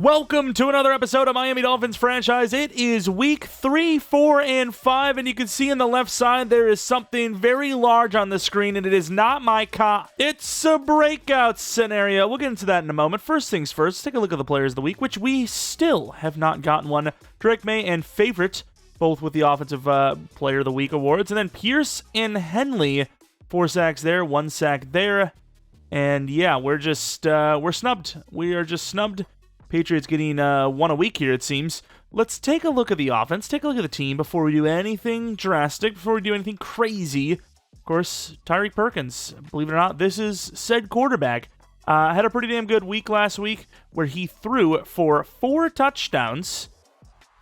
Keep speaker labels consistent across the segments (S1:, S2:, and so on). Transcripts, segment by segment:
S1: Welcome to another episode of Miami Dolphins Franchise. It is week 3, 4, and 5, and you can see on the left side there is something very large on the screen, and it is not my cop. It's a breakout scenario. We'll get into that in a moment. First things first, let's take a look at the players of the week, which we still have not gotten one. Drake May and Favorite, both with the Offensive Player of the Week awards, and then Pierce and Henley, 4 sacks there, 1 sack there, and yeah, we're snubbed. We are just snubbed. Patriots getting one a week here, it seems. Let's take a look at the offense, take a look at the team before we do anything drastic, before we do anything crazy. Of course, Tyreek Perkins, believe it or not, this is said quarterback. Had a pretty damn good week last week where he threw for 4 touchdowns.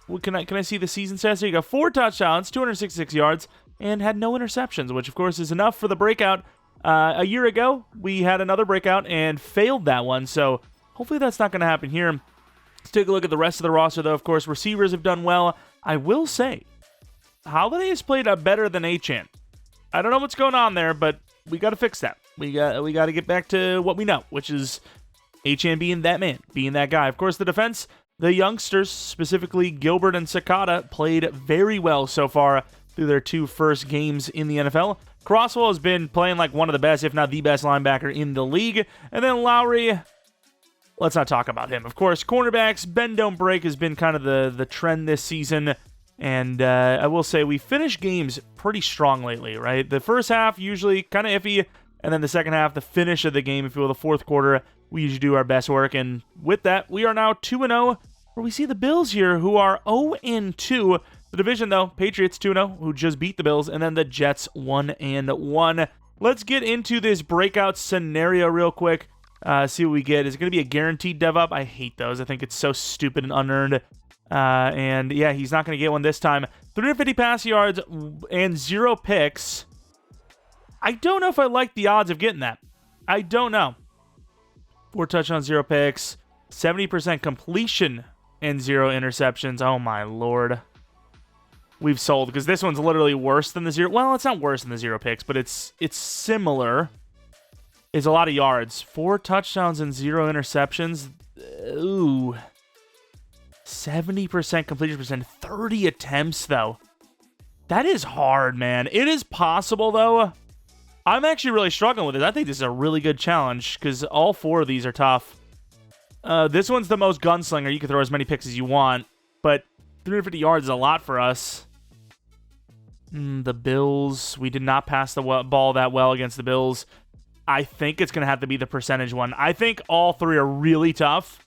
S1: Well, can I see the season stats? Here you go, 4 touchdowns, 266 yards, and had no interceptions, which of course is enough for the breakout. A year ago, we had another breakout and failed that one, so hopefully that's not going to happen here. Let's take a look at the rest of the roster, though. Of course, receivers have done well. I will say, Holiday has played better than Achane. I don't know what's going on there, but we got to fix that. We got to get back to what we know, which is Achane being that man, being that guy. Of course, the defense, the youngsters, specifically Gilbert and Sakata, played very well so far through their 2 first games in the NFL. Crosswell has been playing like one of the best, if not the best linebacker in the league. And then Lowry, let's not talk about him. Of course, cornerbacks, bend don't break has been kind of the trend this season. And I will say we finish games pretty strong lately, right? The first half usually kind of iffy, and then the second half, the finish of the game, if you will, the fourth quarter, we usually do our best work. And with that, we are now 2-0, where we see the Bills here, who are 0-2. The division, though, Patriots 2-0, who just beat the Bills, and then the Jets 1-1. Let's get into this breakout scenario real quick. See what we get. Is it going to be a guaranteed dev up? I hate those. I think it's so stupid and unearned. And yeah, he's not going to get one this time. 350 pass yards and 0 picks. I don't know if I like the odds of getting that. I don't know. 4 touchdowns, 0 picks. 70% completion and 0 interceptions. Oh my lord. We've sold, because this one's literally worse than the 0. Well, it's not worse than the 0 picks, but it's similar. Is a lot of yards. 4 touchdowns and 0 interceptions. Ooh. 70% completion percent. 30 attempts, though. That is hard, man. It is possible, though. I'm actually really struggling with it. I think this is a really good challenge, because all 4 of these are tough. This one's the most gunslinger. You can throw as many picks as you want, but 350 yards is a lot for us. The Bills. We did not pass the ball that well against the Bills. I think it's going to have to be the percentage one. I think all 3 are really tough,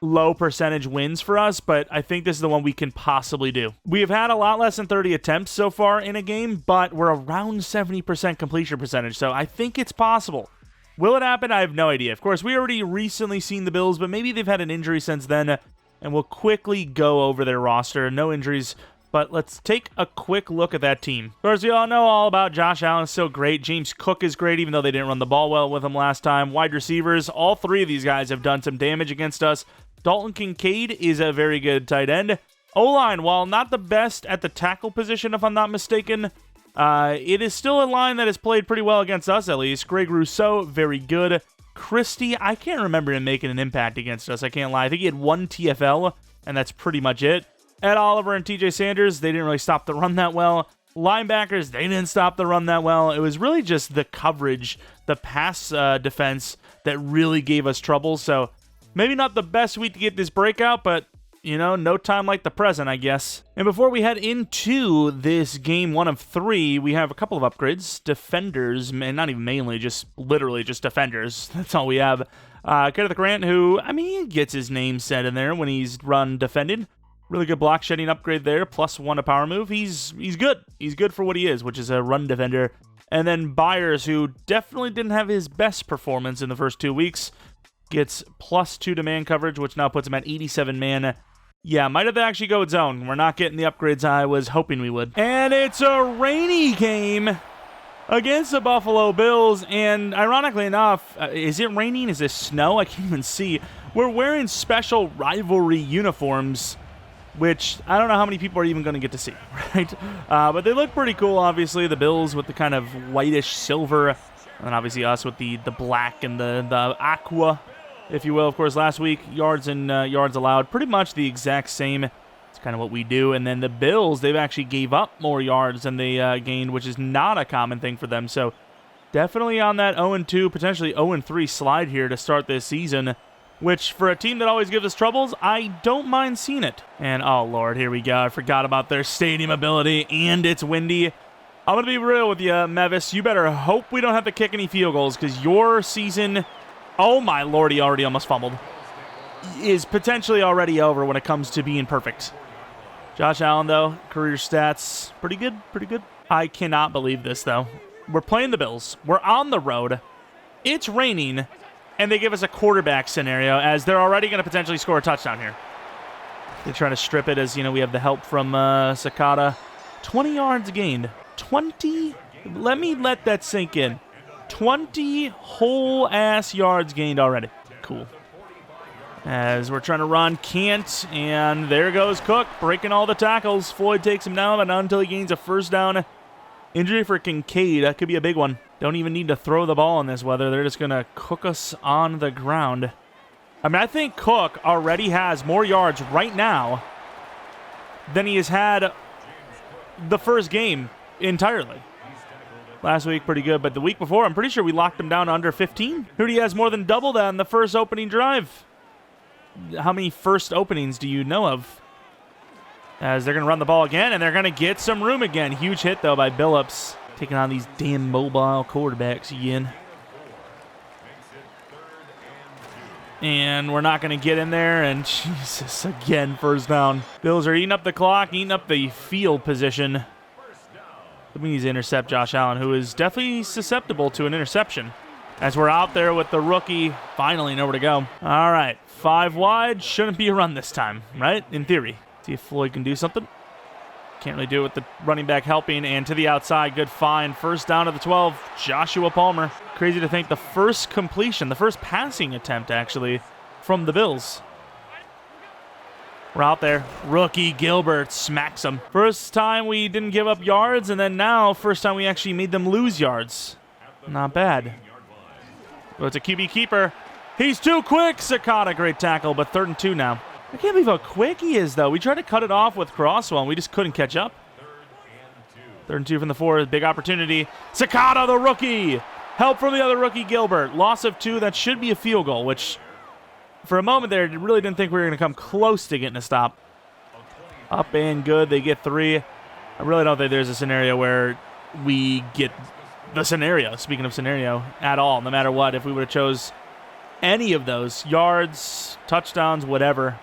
S1: low percentage wins for us, but I think this is the one we can possibly do. We have had a lot less than 30 attempts so far in a game, but we're around 70% completion percentage, so I think it's possible. Will it happen? I have no idea. Of course, we already recently seen the Bills, but maybe they've had an injury since then, and we'll quickly go over their roster. No injuries. But let's take a quick look at that team. Of course, we all know all about Josh Allen. Is so great. James Cook is great, even though they didn't run the ball well with him last time. Wide receivers, all 3 of these guys have done some damage against us. Dalton Kincaid is a very good tight end. O-line, while not the best at the tackle position, if I'm not mistaken, it is still a line that has played pretty well against us, at least. Greg Rousseau, very good. Christie, I can't remember him making an impact against us. I can't lie. I think he had 1 TFL, and that's pretty much it. Ed Oliver and TJ Sanders, they didn't really stop the run that well. Linebackers, they didn't stop the run that well. It was really just the coverage, the pass defense that really gave us trouble. So maybe not the best week to get this breakout, but, you know, no time like the present, I guess. And before we head into this game 1 of 3, we have a couple of upgrades. Defenders, and not even mainly, just literally just defenders. That's all we have. Kenneth Grant, who, I mean, he gets his name said in there when he's run defended. Really good block shedding upgrade there, +1 to power move. He's good. He's good for what he is, which is a run defender. And then Byers, who definitely didn't have his best performance in the first 2 weeks, gets +2 to man coverage, which now puts him at 87 man. Yeah, might have to actually go with zone. We're not getting the upgrades I was hoping we would. And it's a rainy game against the Buffalo Bills. And ironically enough, is it raining? Is this snow? I can't even see. We're wearing special rivalry uniforms, which I don't know how many people are even going to get to see, right? But they look pretty cool, obviously. The Bills with the kind of whitish silver, and obviously us with the black and the aqua. if you will. Of course, last week, yards and yards allowed, pretty much the exact same. It's kind of what we do. And then the Bills, they've actually gave up more yards than they gained, which is not a common thing for them. So definitely on that 0-2, potentially 0-3 slide here to start this season, which for a team that always gives us troubles, I don't mind seeing it. And, oh, Lord, here we go. I forgot about their stadium ability, and it's windy. I'm going to be real with you, Mevis. You better hope we don't have to kick any field goals, because your season, oh, my Lord, he already almost fumbled, is potentially already over when it comes to being perfect. Josh Allen, though, career stats, pretty good, pretty good. I cannot believe this, though. We're playing the Bills. We're on the road. It's raining. And they give us a quarterback scenario as they're already going to potentially score a touchdown here. They're trying to strip it as, you know, we have the help from Sakata. 20 yards gained. 20? Let me let that sink in. 20 whole-ass yards gained already. Cool. As we're trying to run, can't, and there goes Cook, breaking all the tackles. Floyd takes him down, but not until he gains a first down. Injury for Kincaid. That could be a big one. Don't even need to throw the ball in this weather. They're just going to cook us on the ground. I mean, I think Cook already has more yards right now than he has had the first game entirely. Last week, pretty good, but the week before, I'm pretty sure we locked him down to under 15. Who has more than double that in the first opening drive? How many first openings do you know of? As they're going to run the ball again, and they're going to get some room again. Huge hit, though, by Billups. Taking on these damn mobile quarterbacks again. And we're not going to get in there. And Jesus, again, first down. Bills are eating up the clock, eating up the field position. We need to intercept Josh Allen, who is definitely susceptible to an interception. As we're out there with the rookie, finally nowhere to go. All right, 5 wide. Shouldn't be a run this time, right? In theory. See if Floyd can do something. Can't really do it with the running back helping, and to the outside, good find. First down to the 12, Joshua Palmer. Crazy to think the first completion, the first passing attempt, actually, from the Bills. We're out there. Rookie Gilbert smacks him. First time we didn't give up yards, and then now, first time we actually made them lose yards. Not bad. Well, it's a QB keeper. He's too quick. Sakata, great tackle, but 3rd and 2 now. I can't believe how quick he is, though. We tried to cut it off with Crosswell, and we just couldn't catch up. 3rd and 2 from the 4, big opportunity. Sakata, the rookie. Help from the other rookie, Gilbert. Loss of 2, that should be a field goal, which for a moment there, really didn't think we were going to come close to getting a stop. Up and good, they get 3. I really don't think there's a scenario where we get the scenario, speaking of scenario, at all, no matter what. If we would have chose any of those, yards, touchdowns, whatever,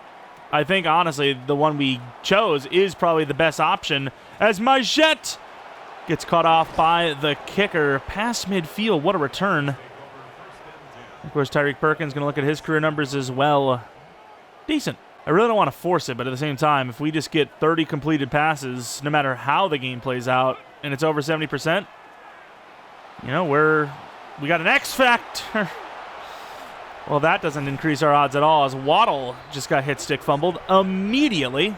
S1: I think, honestly, the one we chose is probably the best option, as Majette gets caught off by the kicker past midfield. What a return. Of course, Tyreek Perkins going to look at his career numbers as well. Decent. I really don't want to force it, but at the same time, if we just get 30 completed passes, no matter how the game plays out, and it's over 70%, you know, we got an X factor. Well, that doesn't increase our odds at all, as Waddle just got hit stick fumbled immediately.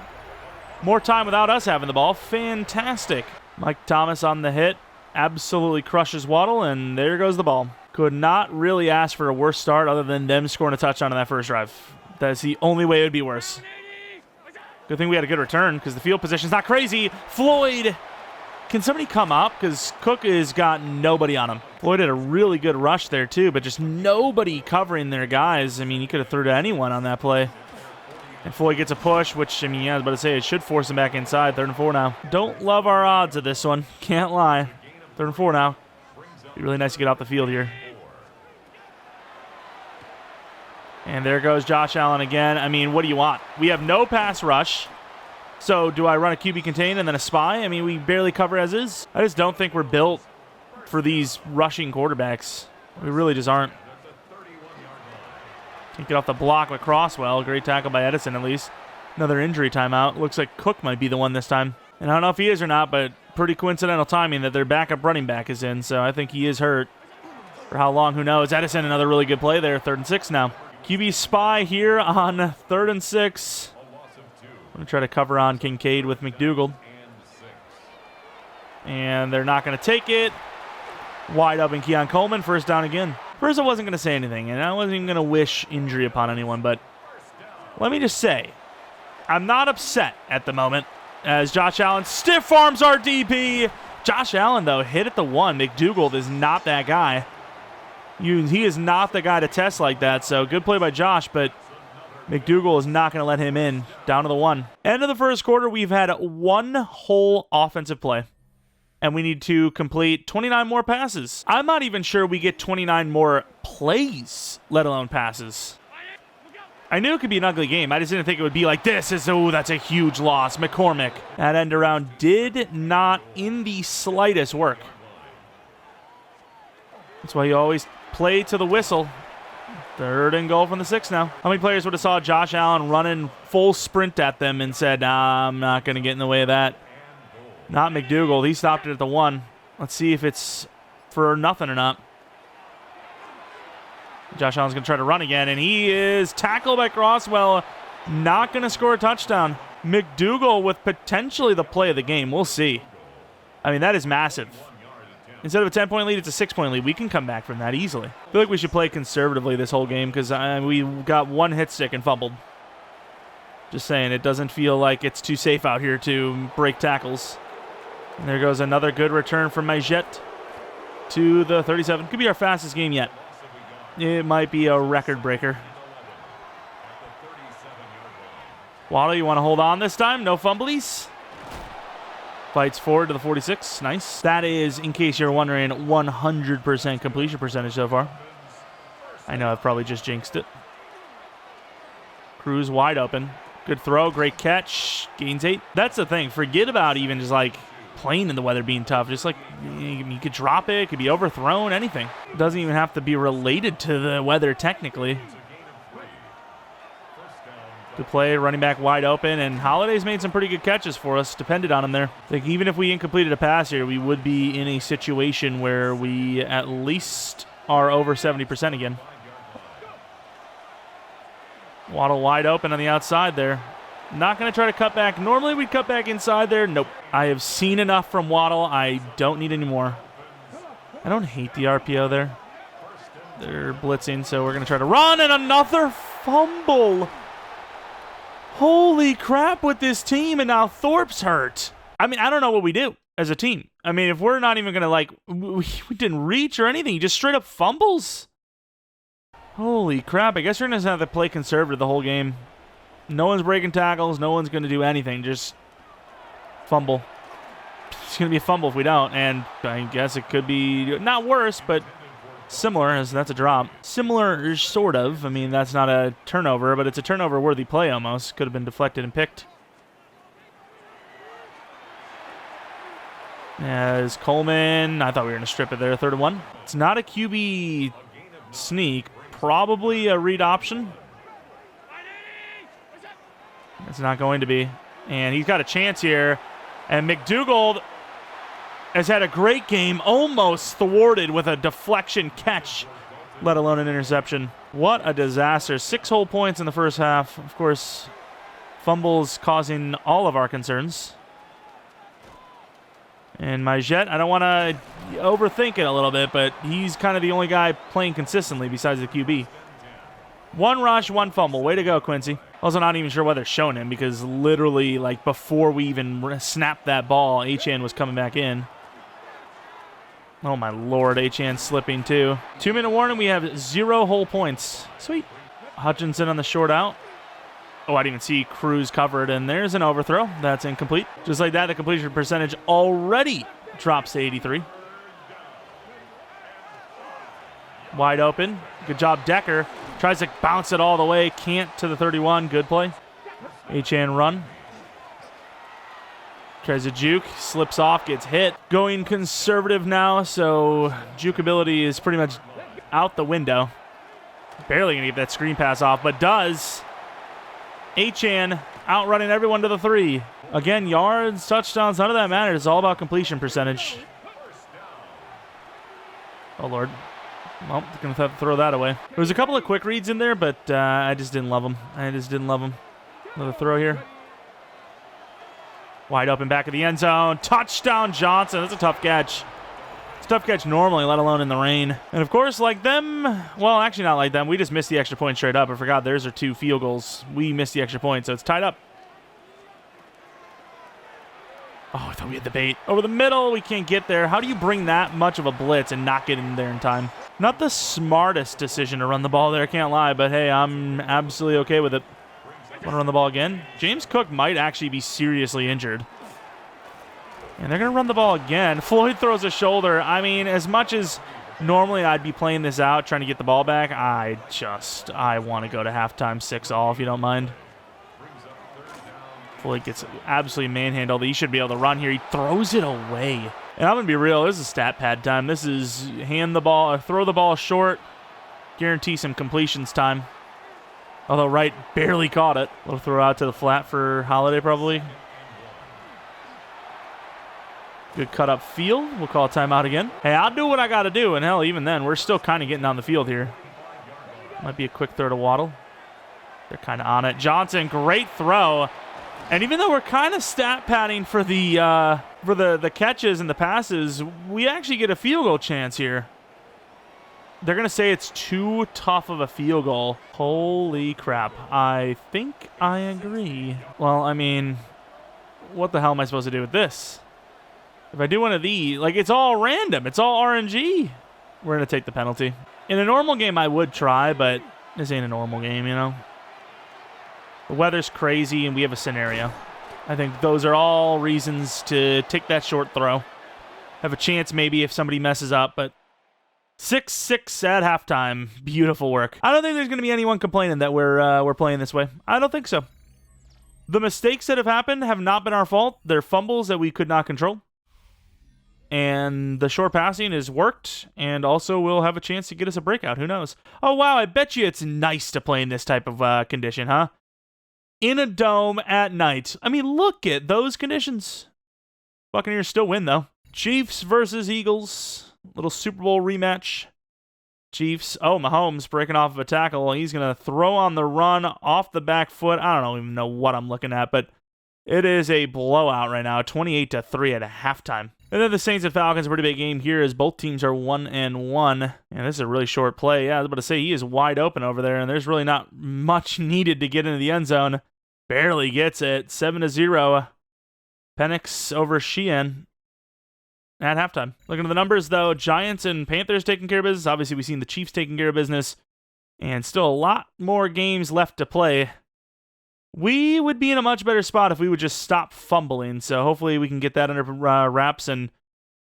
S1: More time without us having the ball. Fantastic. Mike Thomas on the hit. Absolutely crushes Waddle, and there goes the ball. Could not really ask for a worse start other than them scoring a touchdown on that first drive. That's the only way it would be worse. Good thing we had a good return because the field position's not crazy. Floyd, can somebody come up? Because Cook has got nobody on him. Floyd had a really good rush there too, but just nobody covering their guys. I mean, he could have threw to anyone on that play. And Floyd gets a push, which, I mean, yeah, I was about to say, it should force him back inside. 3rd and 4 now. Don't love our odds of this one. Can't lie. 3rd and 4 now. Be really nice to get off the field here. And there goes Josh Allen again. I mean, what do you want? We have no pass rush. So do I run a QB contain and then a spy? I mean, we barely cover as is. I just don't think we're built for these rushing quarterbacks. We really just aren't. Can't get off the block with Crosswell. Great tackle by Edison, at least. Another injury timeout. Looks like Cook might be the one this time. And I don't know if he is or not, but pretty coincidental timing that their backup running back is in. So I think he is hurt. For how long, who knows? Edison, another really good play there. 3rd and 6 now. QB spy here on 3rd and 6. I'm going to try to cover on Kincaid with McDougal. And they're not going to take it. Wide open Keon Coleman. First down again. First, I wasn't going to say anything, and I wasn't even going to wish injury upon anyone, but let me just say, I'm not upset at the moment as Josh Allen stiff arms our DP. Josh Allen, though, hit at the 1. McDougald is not that guy. He is not the guy to test like that, so good play by Josh, but McDougald is not going to let him in. Down to the 1. End of the first quarter, we've had one whole offensive play, and we need to complete 29 more passes. I'm not even sure we get 29 more plays, let alone passes. I knew it could be an ugly game. I just didn't think it would be like this. Oh, that's a huge loss. McCormick. That end around did not in the slightest work. That's why you always play to the whistle. 3rd and goal from the 6 now. How many players would have saw Josh Allen running full sprint at them and said, nah, I'm not going to get in the way of that? Not McDougald. He stopped it at the 1. Let's see if it's for nothing or not. Josh Allen's going to try to run again, and he is tackled by Crosswell. Not going to score a touchdown. McDougald with potentially the play of the game. We'll see. I mean, that is massive. Instead of a 10-point lead, it's a 6-point lead. We can come back from that easily. I feel like we should play conservatively this whole game because we got 1 hit stick and fumbled. Just saying, it doesn't feel like it's too safe out here to break tackles. And there goes another good return from Majet to the 37. Could be our fastest game yet. It might be a record breaker. Waddle, you want to hold on this time? No fumblies. Fights forward to the 46. Nice. That is, in case you're wondering, 100% completion percentage so far. I know I've probably just jinxed it. Cruz wide open. Good throw. Great catch. Gains 8. That's the thing. Forget about even just like playing in the weather being tough. Just like you could drop it. It could be overthrown. Anything. It doesn't even have to be related to the weather technically. Good play, running back wide open, and Holiday's made some pretty good catches for us. Depended on him there. I think even if we incompleted a pass here, we would be in a situation where we at least are over 70% again. Waddle wide open on the outside there. Not going to try to cut back. Normally we'd cut back inside there. Nope. I have seen enough from Waddle. I don't need any more. I don't hate the RPO there. They're blitzing, so we're going to try to run, and another fumble. Holy crap with this team, and now Thorpe's hurt. I mean, I don't know what we do as a team. I mean, if we're not even going to, like, we didn't reach or anything. He just straight up fumbles. Holy crap. I guess we're going to have to play conservative the whole game. No one's breaking tackles. No one's going to do anything. Just fumble. It's going to be a fumble if we don't, and I guess it could be not worse, but similar, as that's a drop. Similar, sort of. I mean, that's not a turnover, but it's a turnover-worthy play almost. Could have been deflected and picked. As Coleman, I thought we were going to strip it there, 3rd and 1. It's not a QB sneak. Probably a read option. It's not going to be. And he's got a chance here. And McDougald has had a great game, almost thwarted with a deflection catch, let alone an interception. What a disaster. 6 whole points in the first half. Of course, fumbles causing all of our concerns. And Majet, I don't want to overthink it a little bit, but he's kind of the only guy playing consistently besides the QB. 1 rush, 1 fumble. Way to go, Quincy. Also not even sure why they're showing him because literally, like, before we even snapped that ball, Achane was coming back in. Oh, my Lord. Achane slipping, too. 2-minute warning. We have 0 whole points. Sweet. Hutchinson on the short out. Oh, I didn't even see Cruz covered, and there's an overthrow. That's incomplete. Just like that, the completion percentage already drops to 83. Wide open. Good job, Decker. Tries to bounce it all the way. Can't to the 31. Good play. Achane run. Tries to juke. Slips off. Gets hit. Going conservative now, so juke ability is pretty much out the window. Barely going to get that screen pass off, but does. Achane outrunning everyone to the 3. Again, yards, touchdowns, none of that matters. It's all about completion percentage. Oh, Lord. Well, going to have to throw that away. There was a couple of quick reads in there, but I just didn't love them. Another throw here. Wide open back of the end zone. Touchdown, Johnson. That's a tough catch. It's a tough catch normally, let alone in the rain. And of course, like them, well, actually not like them. We just missed the extra point straight up. I forgot theirs are 2 field goals. We missed the extra point, so it's tied up. Oh, I thought we had the bait. Over the middle, we can't get there. How do you bring that much of a blitz and not get in there in time? Not the smartest decision to run the ball there, I can't lie, but hey, I'm absolutely okay with it. Want to run the ball again? James Cook might actually be seriously injured. And they're going to run the ball again. Floyd throws a shoulder. I mean, as much as normally I'd be playing this out, trying to get the ball back, I want to go to halftime 6-all, if you don't mind. Floyd gets absolutely manhandled. He should be able to run here. He throws it away. And I'm going to be real, this is stat pad time. This is hand the ball, or throw the ball short, guarantee some completions time. Although Wright barely caught it. We'll throw out to the flat for Holiday probably. Good cut up field. We'll call a timeout again. Hey, I'll do what I got to do. And hell, even then, we're still kind of getting on the field here. Might be a quick throw to Waddle. They're kind of on it. Johnson, great throw. And even though we're kind of stat padding for the catches and the passes, we actually get a field goal chance here. They're going to say it's too tough of a field goal. Holy crap. I think I agree. Well, I mean, what the hell am I supposed to do with this? If I do one of these, like, it's all random. It's all RNG. We're going to take the penalty. In a normal game, I would try, but this ain't a normal game, you know? The weather's crazy, and we have a scenario. I think those are all reasons to take that short throw. Have a chance maybe if somebody messes up, but 6-6 at halftime. Beautiful work. I don't think there's going to be anyone complaining that we're playing this way. I don't think so. The mistakes that have happened have not been our fault. They're fumbles that we could not control. And the short passing has worked, and also we'll have a chance to get us a breakout. Who knows? Oh, wow, I bet you it's nice to play in this type of condition, huh? In a dome at night. I mean, look at those conditions. Buccaneers still win, though. Chiefs versus Eagles. Little Super Bowl rematch. Chiefs. Oh, Mahomes breaking off of a tackle. He's going to throw on the run off the back foot. I don't even know what I'm looking at, but it is a blowout right now. 28-3 at halftime. And then the Saints and Falcons, a pretty big game here as both teams are 1-1. And this is a really short play. Yeah, I was about to say he is wide open over there, and there's really not much needed to get into the end zone. Barely gets it. 7-0. Penix over Sheehan at halftime. Looking at the numbers, though, Giants and Panthers taking care of business. Obviously, we've seen the Chiefs taking care of business. And still a lot more games left to play. We would be in a much better spot if we would just stop fumbling. So hopefully we can get that under wraps. And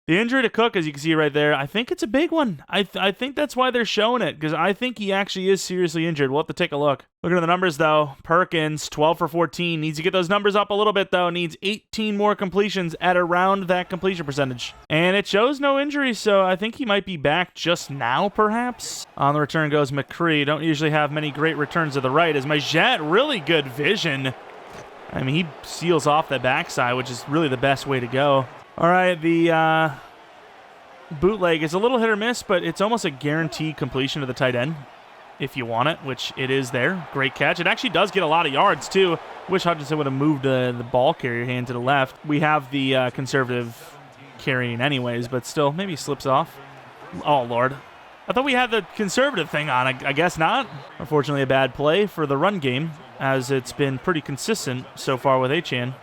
S1: the injury to Cook, as you can see right there, I think it's a big one. I think that's why they're showing it, because I think he actually is seriously injured. We'll have to take a look. Looking at the numbers, though, Perkins, 12 for 14. Needs to get those numbers up a little bit, though. Needs 18 more completions at around that completion percentage. And it shows no injuries, so I think he might be back just now, perhaps. On the return goes McCree. Don't usually have many great returns to the right, as Majette, really good vision. I mean, he seals off the backside, which is really the best way to go. All right, the bootleg is a little hit or miss, but it's almost a guaranteed completion to the tight end if you want it, which it is there. Great catch. It actually does get a lot of yards, too. Wish Hutchinson would have moved the ball carrier hand to the left. We have the conservative carrying anyways, but still, maybe he slips off. Oh, Lord. I thought we had the conservative thing on. I guess not. Unfortunately, a bad play for the run game, as it's been pretty consistent so far with Achane.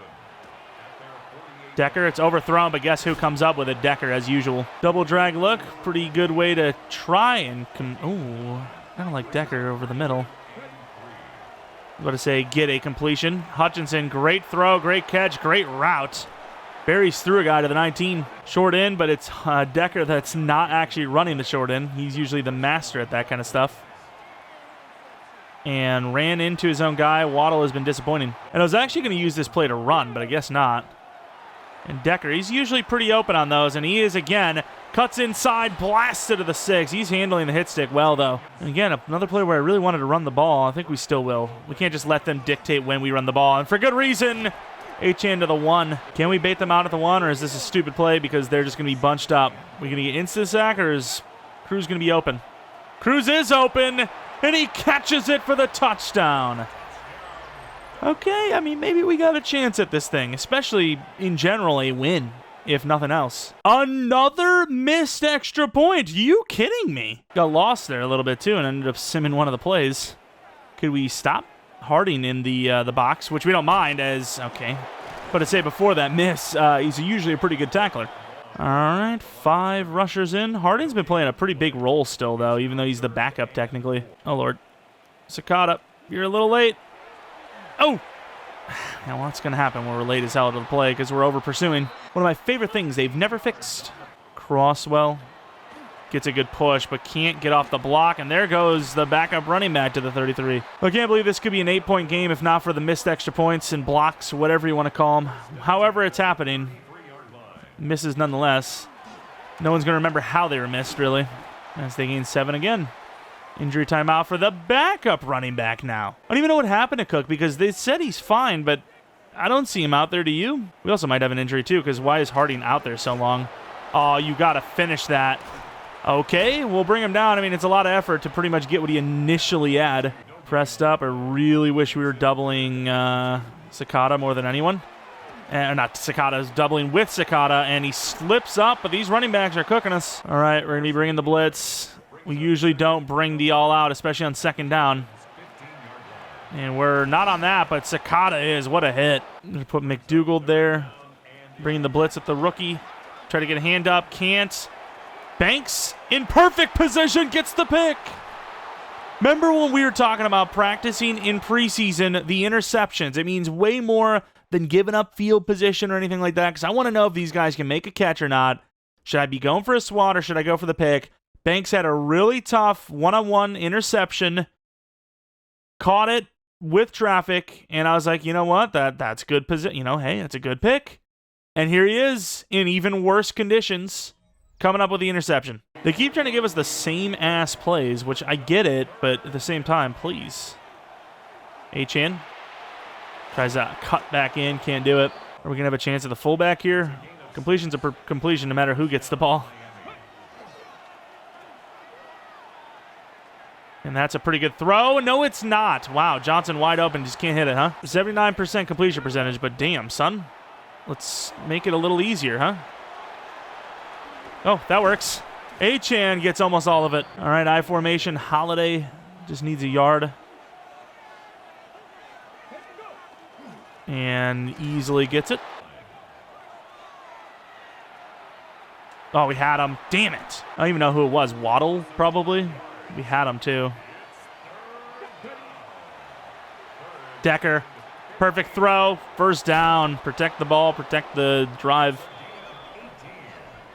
S1: Decker, it's overthrown, but guess who comes up with it? Decker, as usual. Double drag look. Pretty good way to try and ooh, I don't like Decker over the middle. I'm about to say get a completion. Hutchinson, great throw, great catch, great route. Buries through a guy to the 19. Short in, but it's Decker that's not actually running the short in. He's usually the master at that kind of stuff. And ran into his own guy. Waddle has been disappointing. And I was actually going to use this play to run, but I guess not. And Decker, he's usually pretty open on those, and he is again. Cuts inside, blasted to the 6. He's handling the hit stick well, though. And again, another play where I really wanted to run the ball. I think we still will. We can't just let them dictate when we run the ball, and for good reason. Achane to the 1. Can we bait them out at the 1, or is this a stupid play because they're just going to be bunched up? We going to get instant sack, or is Cruz going to be open? Cruz is open, and he catches it for the touchdown. Okay, I mean, maybe we got a chance at this thing, especially in general a win. if nothing else. Another missed extra point. You kidding me? Got lost there a little bit too and ended up simming one of the plays. Could we stop Harding in the box, which we don't mind as, okay. But to say before that miss, he's usually a pretty good tackler. All right, 5 rushers in. Harding's been playing a pretty big role still, though, even though he's the backup technically. Oh, Lord. Sakata, you're a little late. Oh! Now, what's going to happen when we're late as hell to the play because we're over-pursuing? One of my favorite things they've never fixed. Crosswell gets a good push, but can't get off the block, and there goes the backup running back to the 33. I can't believe this could be an 8-point game if not for the missed extra points and blocks, whatever you want to call them. However it's happening, misses nonetheless. No one's going to remember how they were missed, really, as they gain 7 again. Injury timeout for the backup running back now. I don't even know what happened to Cook because they said he's fine, but I don't see him out there. Do you? We also might have an injury, too, because why is Harding out there so long? Oh, you got to finish that. Okay, we'll bring him down. I mean, it's a lot of effort to pretty much get what he initially had. Pressed up. I really wish we were doubling Sakata more than anyone. Not Sakata's doubling with Sakata, and he slips up, but these running backs are cooking us. All right, we're going to be bringing the blitz. We usually don't bring the all-out, especially on second down. And we're not on that, but Sakata is. What a hit. I'm going to put McDougald there. Bringing the blitz at the rookie. Try to get a hand up. Can't. Banks in perfect position, gets the pick. Remember when we were talking about practicing in preseason the interceptions? It means way more than giving up field position or anything like that, because I want to know if these guys can make a catch or not. Should I be going for a swat or should I go for the pick? Banks had a really tough one-on-one interception, caught it with traffic, and I was like, you know what? That's good position. You know, hey, that's a good pick. And here he is in even worse conditions, coming up with the interception. They keep trying to give us the same ass plays, which I get it, but at the same time, please. H-in. Tries to cut back in, can't do it. Are we going to have a chance at the fullback here? Completion's a completion no matter who gets the ball. And that's a pretty good throw. No, it's not. Wow, Johnson wide open, just can't hit it, huh? 79% completion percentage, but damn, son. Let's make it a little easier, huh? Oh, that works. Achan gets almost all of it. All right, I formation. Holiday just needs a yard. And easily gets it. Oh, we had him. Damn it. I don't even know who it was. Waddle, probably. We had him, too. Decker. Perfect throw. First down. Protect the ball. Protect the drive.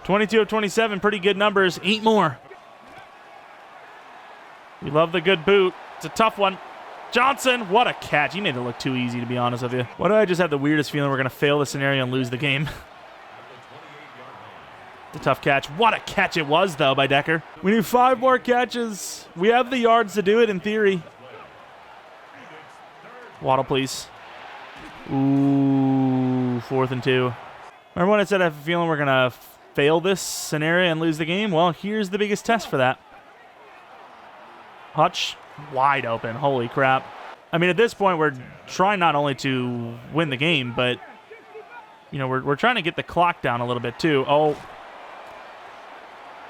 S1: 22 of 27, pretty good numbers. 8 more. We love the good boot. It's a tough one. Johnson, what a catch. He made it look too easy, to be honest with you. Why do I just have the weirdest feeling we're going to fail the scenario and lose the game? It's a tough catch. What a catch it was, though, by Decker. We need 5 more catches. We have the yards to do it, in theory. Waddle, please. Ooh, 4th and 2. Remember when I said I have a feeling we're going to fail this scenario and lose the game? Well, here's the biggest test for that. Hutch, wide open. Holy crap. I mean, at this point, we're trying not only to win the game, but, you know, we're trying to get the clock down a little bit, too. Oh.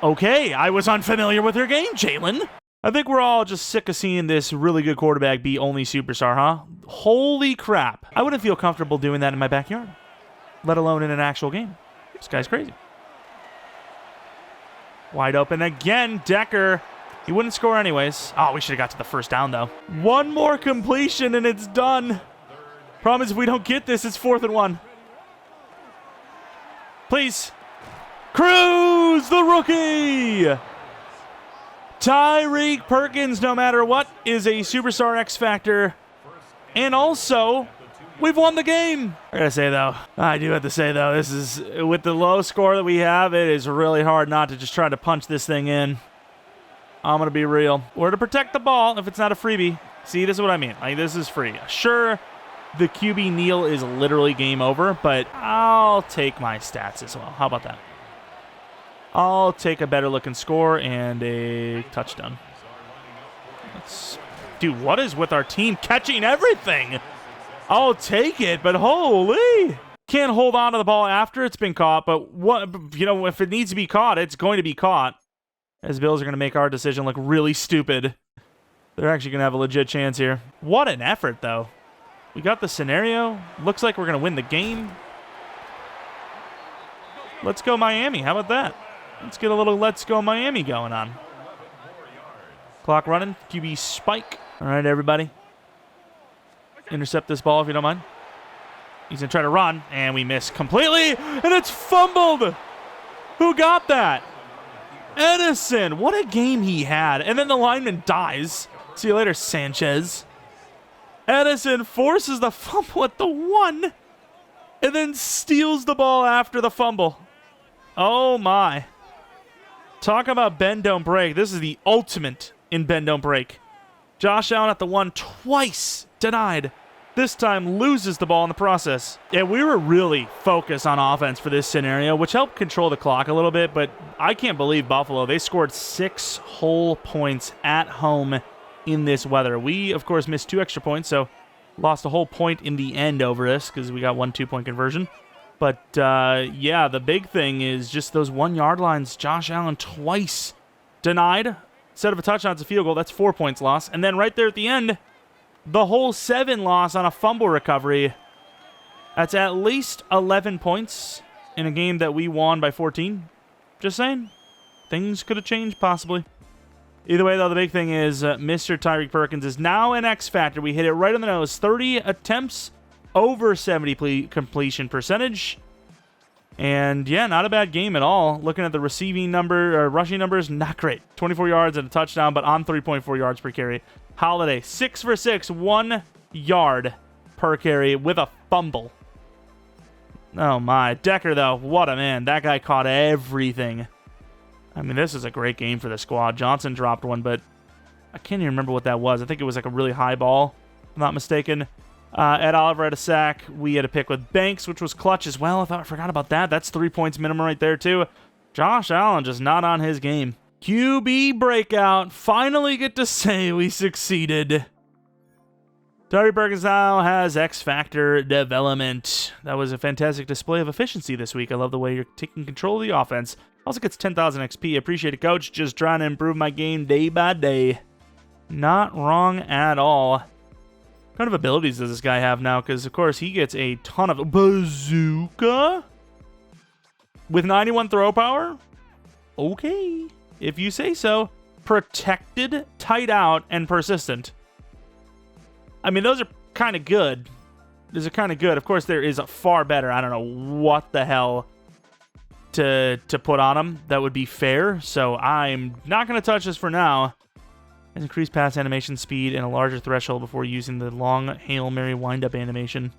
S1: Okay, I was unfamiliar with your game, Jalen. I think we're all just sick of seeing this really good quarterback be only superstar, huh? Holy crap. I wouldn't feel comfortable doing that in my backyard, let alone in an actual game. This guy's crazy. Wide open again, Decker. He wouldn't score anyways. Oh, we should have got to the first down, though. 1 more completion, and it's done. Problem is, if we don't get this, it's 4th and 1. Please. Cruz, the rookie. Tyreek Perkins, no matter what, is a superstar X Factor. And also, we've won the game. I gotta say, though, I do have to say, though, this is, with the low score that we have, it is really hard not to just try to punch this thing in. I'm going to be real. We're to protect the ball if it's not a freebie. See, this is what I mean. Like, this is free. Sure, the QB kneel is literally game over, but I'll take my stats as well. How about that? I'll take a better looking score and a touchdown. Dude, what is with our team catching everything? I'll take it, but holy. Can't hold on to the ball after it's been caught, but if it needs to be caught, it's going to be caught. As Bills are going to make our decision look really stupid. They're actually going to have a legit chance here. What an effort, though. We got the scenario. Looks like we're going to win the game. Let's go Miami. How about that? Let's get a little let's go Miami going on. Clock running. QB spike. All right, everybody. Intercept this ball if you don't mind. He's going to try to run, and we miss completely, and it's fumbled. Who got that? Edison. What a game he had. And then the lineman dies. See you later, Sanchez. Edison forces the fumble at the 1, and then steals the ball after the fumble. Oh, my. Talk about bend, don't break. This is the ultimate in bend, don't break. Josh Allen at the 1 twice denied. This time loses the ball in the process. Yeah, we were really focused on offense for this scenario, which helped control the clock a little bit, but I can't believe Buffalo. They scored 6 whole points at home in this weather. We, of course, missed 2 extra points, so lost a whole point in the end over this because we got 1 2-point conversion. But, yeah, the big thing is just those 1-yard lines. Josh Allen twice denied. Instead of a touchdown, it's a field goal. That's 4 points lost. And then right there at the end, the whole 7 loss on a fumble recovery. That's at least 11 points in a game that we won by 14. Just saying. Things could have changed, possibly. Either way, though, the big thing is Mr. Tyreek Perkins is now an X factor. We hit it right on the nose. 30 attempts, over 70 completion percentage. And, yeah, not a bad game at all. Looking at the receiving number, or rushing numbers, not great. 24 yards and a touchdown, but on 3.4 yards per carry. Holiday, 6 for 6, 1 yard per carry with a fumble. Oh, my. Decker, though, what a man. That guy caught everything. I mean, this is a great game for the squad. Johnson dropped one, but I can't even remember what that was. I think it was like a really high ball, if I'm not mistaken. Ed Oliver had a sack. We had a pick with Banks, which was clutch as well. I forgot about that. That's 3 points minimum right there, too. Josh Allen just not on his game. QB breakout. Finally get to say we succeeded. Tyreek Perkins now has X-Factor development. That was a fantastic display of efficiency this week. I love the way you're taking control of the offense. Also gets 10,000 XP. Appreciate it, Coach. Just trying to improve my game day by day. Not wrong at all. What kind of abilities does this guy have now? Because, of course, he gets a ton of... Bazooka? With 91 throw power? Okay. If you say so. Protected, tight out, and persistent. I mean, those are kind of good. Those are kind of good. Of course, there is a far better. I don't know what the hell to put on him that would be fair. So I'm not going to touch this for now. Has increased pass animation speed and a larger threshold before using the long Hail Mary wind-up animation.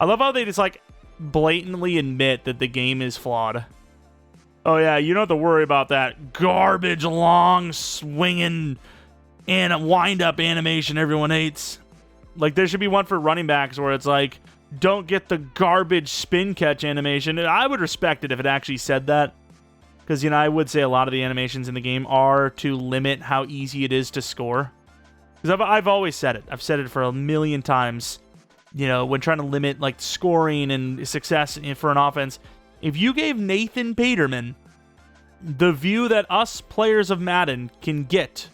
S1: I love how they just, like, blatantly admit that the game is flawed. Oh, yeah, you don't have to worry about that garbage, long, swinging, and wind-up animation everyone hates. Like, there should be one for running backs where it's like, don't get the garbage spin catch animation. I would respect it if it actually said that. Because, you know, I would say a lot of the animations in the game are to limit how easy it is to score. Because I've always said it. I've said it for a million times. You know, when trying to limit, like, scoring and success for an offense. If you gave Nathan Peterman the view that us players of Madden can get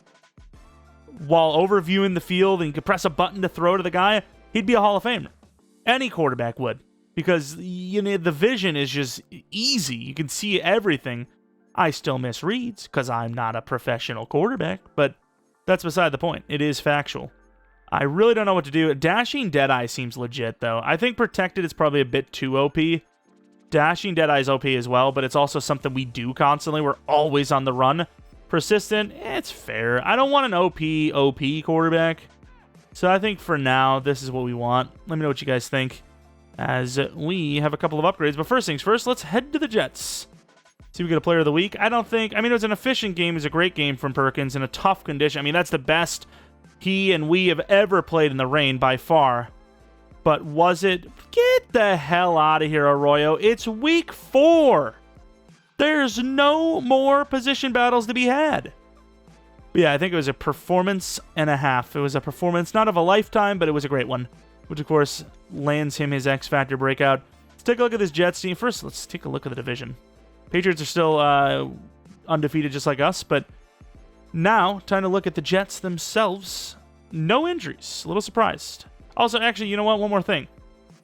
S1: while overviewing the field and you could press a button to throw to the guy, he'd be a Hall of Famer. Any quarterback would. Because, you know, the vision is just easy. You can see everything. I still miss reads because I'm not a professional quarterback, but that's beside the point. It is factual. I really don't know what to do. Dashing Deadeye seems legit, though. I think Protected is probably a bit too OP. Dashing Deadeye is OP as well, but it's also something we do constantly. We're always on the run. Persistent, it's fair. I don't want an OP quarterback. So I think for now, this is what we want. Let me know what you guys think as we have a couple of upgrades. But first things first, let's head to the Jets. See if we get a player of the week. I mean, it was an efficient game. It was a great game from Perkins in a tough condition. I mean, that's the best he and we have ever played in the rain by far. But was it? Get the hell out of here, Arroyo. It's week 4. There's no more position battles to be had. But yeah, I think it was a performance and a half. It was a performance, not of a lifetime, but it was a great one. Which, of course, lands him his X-Factor breakout. Let's take a look at this Jets team. First, let's take a look at the division. Patriots are still undefeated just like us, but now time to look at the Jets themselves. No injuries. A little surprised. Also, actually, you know what? One more thing.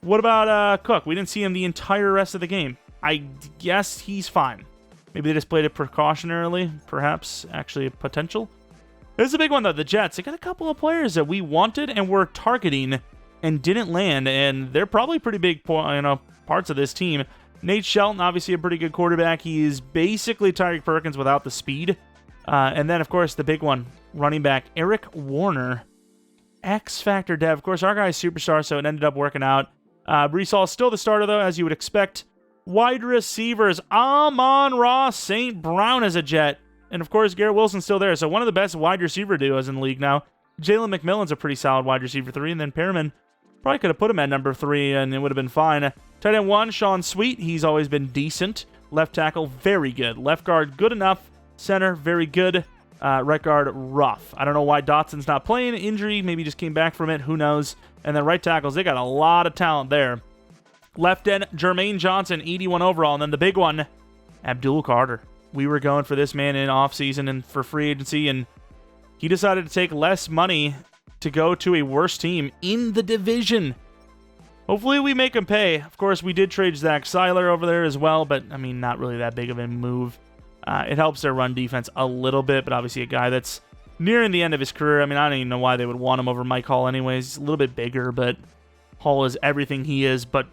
S1: What about Cook? We didn't see him the entire rest of the game. I guess he's fine. Maybe they just played it precautionarily, perhaps. Actually, a potential. This is a big one, though. The Jets, they got a couple of players that we wanted and were targeting and didn't land, and they're probably pretty big parts of this team. Nate Shelton, obviously a pretty good quarterback. He's basically Tyreek Perkins without the speed. And then, of course, the big one, running back Eric Warner. X-Factor dev. Of course, our guy's superstar, so it ended up working out. Brees Hall still the starter, though, as you would expect. Wide receivers, Amon-Ra St. Brown as a Jet. And, of course, Garrett Wilson's still there. So one of the best wide receiver duos in the league now. Jalen McMillan's a pretty solid wide receiver 3. And then Perriman probably could have put him at number 3, and it would have been fine. Tight end 1, Sean Sweet. He's always been decent. Left tackle, very good. Left guard, good enough. Center, very good. Right guard, rough. I don't know why Dotson's not playing. Injury, maybe just came back from it. Who knows? And then right tackles, they got a lot of talent there. Left end, Jermaine Johnson, 81 overall. And then the big one, Abdul Carter. We were going for this man in offseason and for free agency, and he decided to take less money to go to a worse team in the division. Hopefully we make him pay. Of course, we did trade Zach Seiler over there as well, but, I mean, not really that big of a move. It helps their run defense a little bit, but obviously a guy that's nearing the end of his career. I mean, I don't even know why they would want him over Mike Hall anyways. He's a little bit bigger, but Hall is everything he is, but,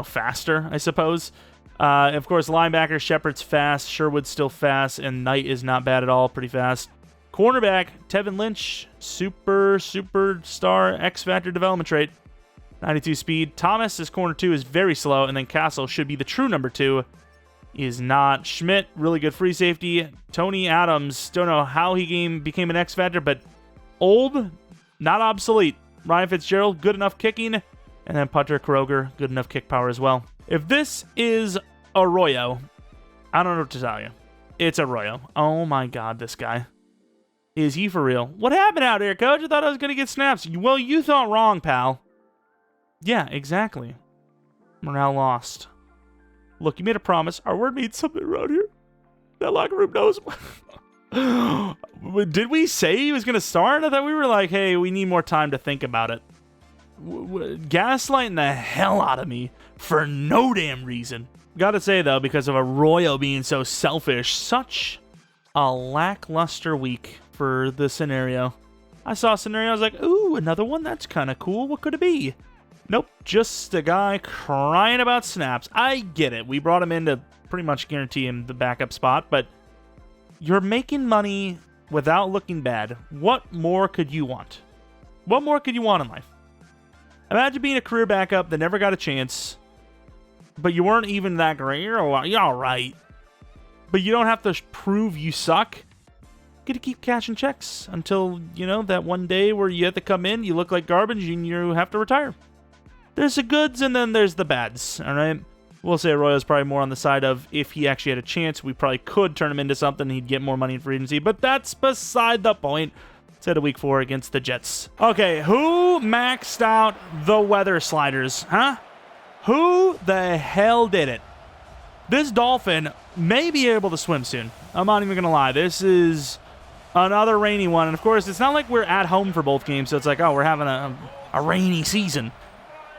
S1: faster, I suppose. Of course, linebacker, Shepard's fast, Sherwood's still fast, and Knight is not bad at all, pretty fast. Cornerback, Tevin Lynch, superstar, X-Factor development trait, 92 speed. Thomas, as corner 2, is very slow, and then Castle should be the true number 2. Is not. Schmidt, really good free safety. Tony Adams, don't know how he became an X-Factor, but old, not obsolete. Ryan Fitzgerald, good enough kicking. And then punter Kroger, good enough kick power as well. If this is Arroyo, I don't know what to tell you. It's Arroyo. Oh my God, this guy. Is he for real? What happened out here, coach? I thought I was going to get snaps. Well, you thought wrong, pal. Yeah, exactly. Morale lost. Look, you made a promise. Our word means something around here. That locker room knows. Did we say he was going to start? I thought we were like, hey, we need more time to think about it. Gaslighting the hell out of me for no damn reason. Gotta say, though, because of Arroyo being so selfish, such a lackluster week for the scenario. I saw a scenario, I was like, ooh, another one? That's kind of cool. What could it be? Nope, just a guy crying about snaps. I get it. We brought him in to pretty much guarantee him the backup spot, but you're making money without looking bad. What more could you want? What more could you want in life? Imagine being a career backup that never got a chance, but you weren't even that great. You're all right. But you don't have to prove you suck. You get to keep cashing checks until, that one day where you have to come in, you look like garbage, and you have to retire. There's the goods, and then there's the bads, all right? We'll say Arroyo's probably more on the side of if he actually had a chance, we probably could turn him into something, he'd get more money in free agency, but that's beside the point. Instead of week 4 against the Jets. Okay, who maxed out the weather sliders, huh? Who the hell did it? This Dolphin may be able to swim soon. I'm not even going to lie. This is another rainy one, and of course, it's not like we're at home for both games, so it's like, oh, we're having a rainy season.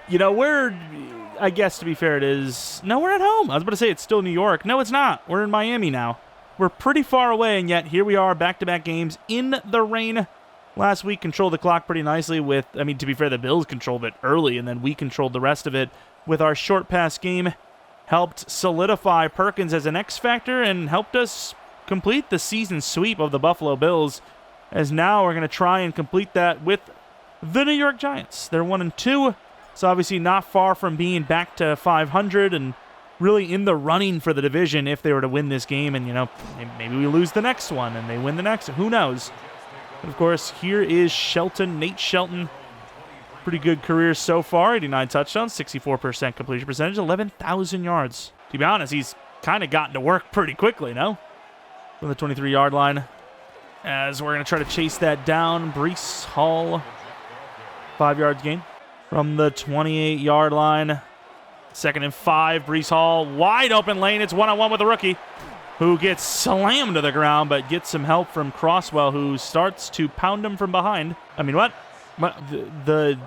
S1: I guess to be fair, it is. No, we're at home. I was about to say it's still New York. No, it's not. We're in Miami now. We're pretty far away, and yet here we are, back-to-back games in the rain. Last week, controlled the clock pretty nicely with, to be fair, the Bills controlled it early, and then we controlled the rest of it with our short pass game. Helped solidify Perkins as an X-Factor and helped us complete the season sweep of the Buffalo Bills, as now we're going to try and complete that with the New York Giants. They're 1-2. So obviously not far from being back to 500 and really in the running for the division if they were to win this game. And, maybe we lose the next one and they win the next. Who knows? But of course, here is Shelton, Nate Shelton. Pretty good career so far. 89 touchdowns, 64% completion percentage, 11,000 yards. To be honest, he's kind of gotten to work pretty quickly, no? From the 23-yard line. As we're going to try to chase that down. Brees Hall, 5 yards gain. From the 28-yard line, 2nd and 5. Breece Hall, wide open lane. It's one-on-one with the rookie, who gets slammed to the ground, but gets some help from Crosswell, who starts to pound him from behind. I mean, what? The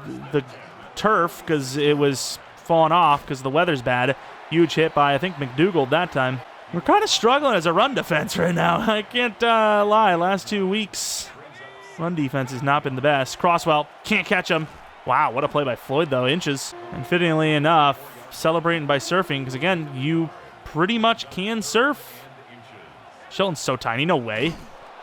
S1: turf, because it was falling off because the weather's bad. Huge hit by, I think, McDougald that time. We're kind of struggling as a run defense right now. I can't lie. Last 2 weeks, run defense has not been the best. Crosswell can't catch him. Wow, what a play by Floyd, though. Inches. And fittingly enough, celebrating by surfing, because, again, you pretty much can surf. Shelton's so tiny, no way.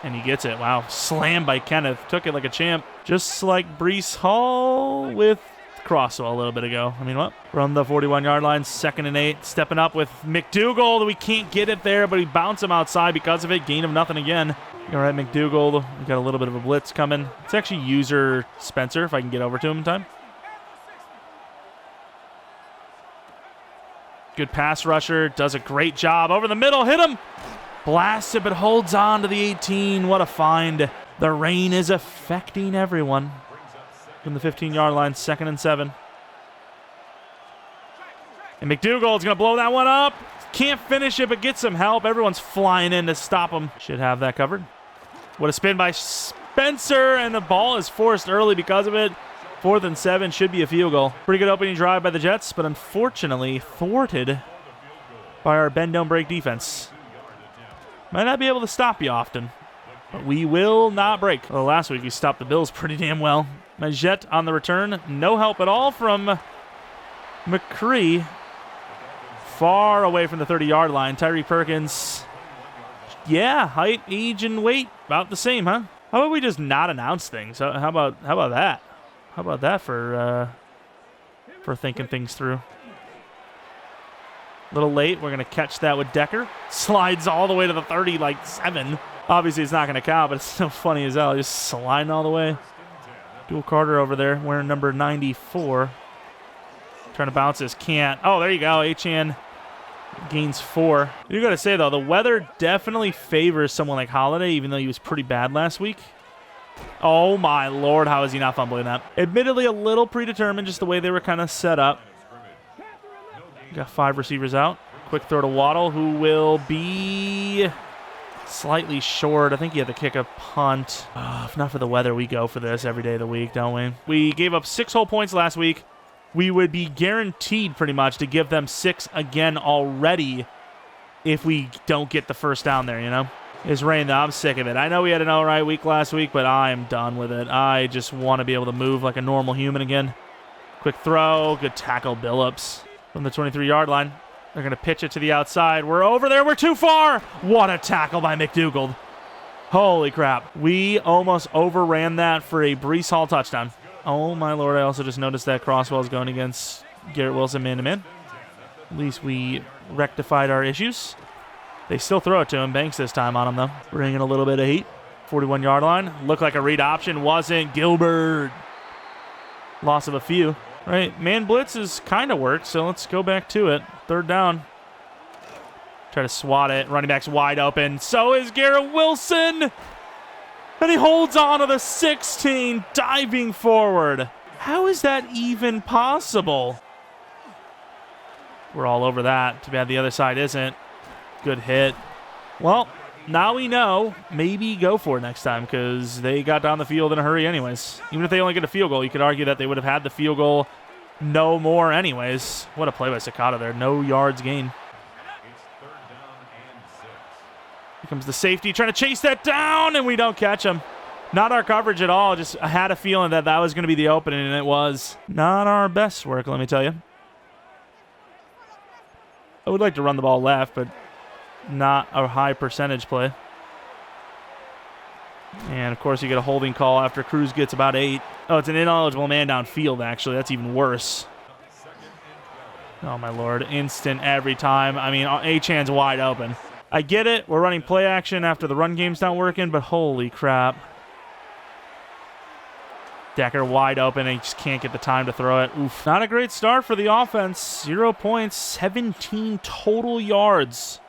S1: And he gets it. Wow, slammed by Kenneth. Took it like a champ. Just like Breece Hall with Crosswell a little bit ago. I mean, what? From the 41-yard line, 2nd and 8. Stepping up with McDougald. We can't get it there, but we bounce him outside because of it. Gain of nothing again. All right, McDougald. We got a little bit of a blitz coming. It's actually user Spencer, if I can get over to him in time. Good pass rusher. Does a great job. Over the middle. Hit him. Blasts it, but holds on to the 18. What a find. The rain is affecting everyone. From the 15-yard line, 2nd and 7. And McDougald's going to blow that one up. Can't finish it, but gets some help. Everyone's flying in to stop him. Should have that covered. What a spin by Spencer, and the ball is forced early because of it. 4th and 7, should be a field goal. Pretty good opening drive by the Jets, but unfortunately thwarted by our bend-don't-break defense. Might not be able to stop you often, but we will not break. Well, last week we stopped the Bills pretty damn well. Majette on the return. No help at all from McCree. Far away from the 30-yard line. Tyree Perkins. Yeah, height, age, and weight about the same, huh? How about we just not announce things? How about that? How about that for thinking things through? A little late. We're going to catch that with Decker. Slides all the way to the 30, like 7. Obviously, it's not going to count, but it's so funny as hell. Just sliding all the way. Dual Carter over there wearing number 94. Trying to bounce this. Can't. Oh, there you go. Achan gains 4. You got to say, though, the weather definitely favors someone like Holiday, even though he was pretty bad last week. Oh, my Lord. How is he not fumbling that? Admittedly, a little predetermined, just the way they were kind of set up. Got 5 receivers out. Quick throw to Waddle, who will be slightly short. I think he had to kick a punt. If not for the weather, we go for this every day of the week, don't we? We gave up 6 whole points last week. We would be guaranteed pretty much to give them 6 again already if we don't get the first down there, you know? It's rain, though. I'm sick of it. I know we had an all right week last week, but I'm done with it. I just want to be able to move like a normal human again. Quick throw. Good tackle, Billups. From the 23-yard line. They're going to pitch it to the outside. We're over there. We're too far. What a tackle by McDougald. Holy crap. We almost overran that for a Breece Hall touchdown. Oh, my Lord. I also just noticed that Crosswell is going against Garrett Wilson man-to-man. At least we rectified our issues. They still throw it to him. Banks this time on him, though. Bringing a little bit of heat. 41-yard line. Looked like a read option. Wasn't. Gilbert. Loss of a few. Right, man blitz has kind of worked, so let's go back to it. 3rd down. Try to swat it. Running back's wide open. So is Garrett Wilson. And he holds on to the 16, diving forward. How is that even possible? We're all over that. Too bad the other side isn't. Good hit. Well, now we know. Maybe go for it next time because they got down the field in a hurry anyways. Even if they only get a field goal, you could argue that they would have had the field goal no more anyways. What a play by Sakata there. No yards gained. Here comes the safety trying to chase that down, and we don't catch him. Not our coverage at all. Just I had a feeling that was going to be the opening, and it was. Not our best work, let me tell you. I would like to run the ball left, but not a high percentage play. And, of course, you get a holding call after Cruz gets about 8. Oh, it's an ineligible man downfield, actually. That's even worse. Oh, my Lord. Instant every time. I mean, Achan's wide open. I get it. We're running play action after the run game's not working, but holy crap. Decker wide open, and he just can't get the time to throw it. Oof. Not a great start for the offense. 0 points, 17 total yards.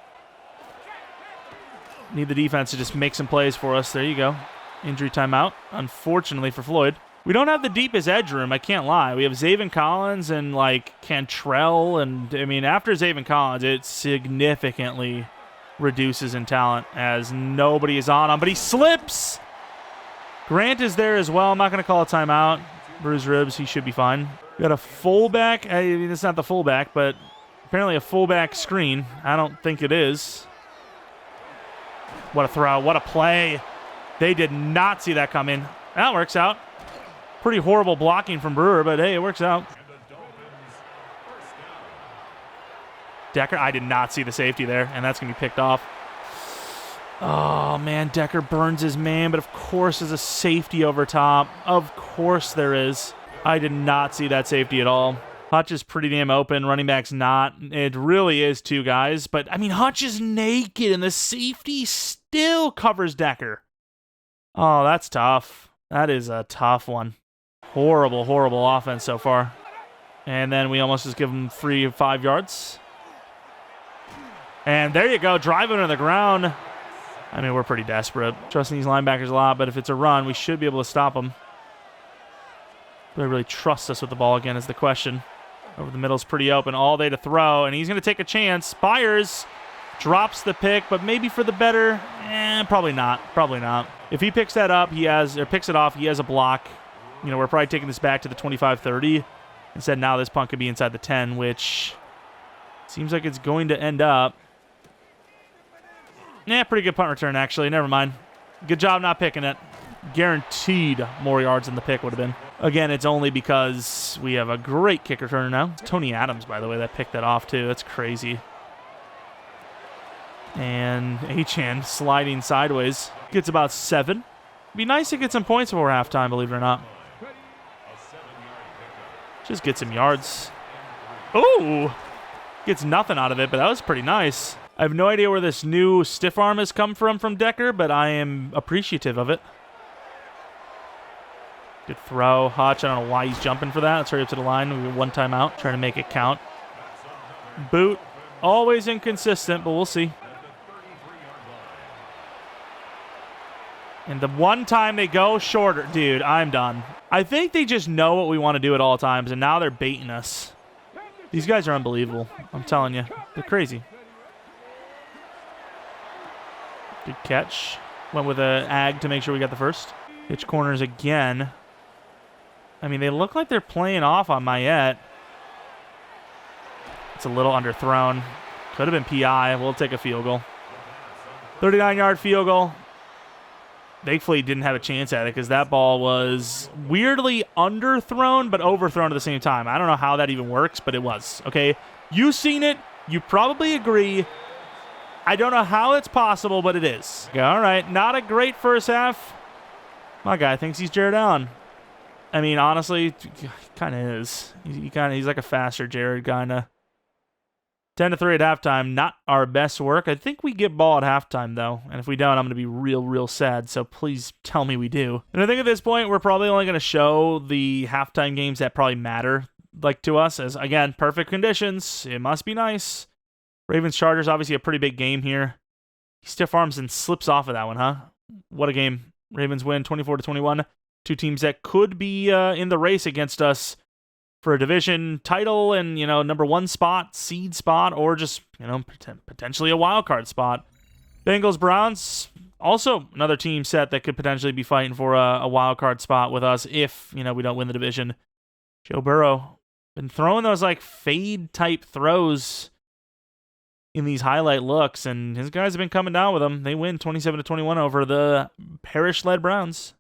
S1: Need the defense to just make some plays for us. There you go. Injury timeout, unfortunately for Floyd. We don't have the deepest edge room, I can't lie. We have Zaven Collins and, like, Cantrell, and, I mean, after Zaven Collins, it significantly reduces in talent as nobody is on him, but he slips! Grant is there as well. I'm not going to call a timeout. Bruised ribs, he should be fine. We got a fullback. I mean, it's not the fullback, but apparently a fullback screen. I don't think it is. What a throw. What a play. They did not see that come in. That works out. Pretty horrible blocking from Brewer, but hey, it works out. Decker, I did not see the safety there, and that's going to be picked off. Oh, man, Decker burns his man, but of course there's a safety over top. Of course there is. I did not see that safety at all. Hutch is pretty damn open. Running back's not. It really is two guys, but, I mean, Hutch is naked, and the safety still covers Decker. Oh, that's tough. That is a tough one. Horrible, horrible offense so far. And then we almost just give them 3 or 5 yards. And there you go, driving to the ground. I mean, we're pretty desperate. Trusting these linebackers a lot, but if it's a run, we should be able to stop them. Do they really trust us with the ball again is the question. Over the middle's pretty open, all day to throw, and he's going to take a chance. Byers drops the pick, but maybe for the better. Probably not. Probably not. If he picks that up, picks it off, he has a block. You know, we're probably taking this back to the 25-30. Instead, now this punt could be inside the 10, which seems like it's going to end up. Pretty good punt return, actually. Never mind. Good job not picking it. Guaranteed more yards than the pick would have been. Again, it's only because we have a great kick returner now. It's Tony Adams, by the way, that picked that off, too. That's crazy. And Achane sliding sideways. Gets about 7. It'd be nice to get some points before halftime, believe it or not. Just get some yards. Ooh! Gets nothing out of it, but that was pretty nice. I have no idea where this new stiff arm has come from Decker, but I am appreciative of it. Good throw. Hutch, I don't know why he's jumping for that. Let's hurry up to the line. We have 1 timeout. Trying to make it count. Boot. Always inconsistent, but we'll see. And the one time they go shorter. Dude, I'm done. I think they just know what we want to do at all times, and now they're baiting us. These guys are unbelievable. I'm telling you. They're crazy. Good catch. Went with an ag to make sure we got the first. Pitch corners again. I mean, they look like they're playing off on Mayette. It's a little underthrown. Could have been PI. We'll take a field goal. 39-yard field goal. Thankfully, didn't have a chance at it because that ball was weirdly underthrown but overthrown at the same time. I don't know how that even works, but it was. Okay, you've seen it. You probably agree. I don't know how it's possible, but it is. Okay, all right, not a great first half. My guy thinks he's Jared Allen. I mean, honestly, kind of is. He's like a faster Jared, kind of. 10-3 at halftime. Not our best work. I think we get ball at halftime, though. And if we don't, I'm going to be real, real sad. So please tell me we do. And I think at this point, we're probably only going to show the halftime games that probably matter, like to us, as, again, perfect conditions. It must be nice. Ravens-Chargers, obviously a pretty big game here. He stiff arms and slips off of that one, huh? What a game. Ravens win 24-21. Two teams that could be in the race against us for a division title and, you know, number 1 spot, seed spot, or just, you know, potentially a wild card spot. Bengals-Browns, also another team set that could potentially be fighting for a wild card spot with us if, you know, we don't win the division. Joe Burrow been throwing those, like, fade-type throws in these highlight looks, and his guys have been coming down with them. They win 27-21 over the Parrish-led Browns.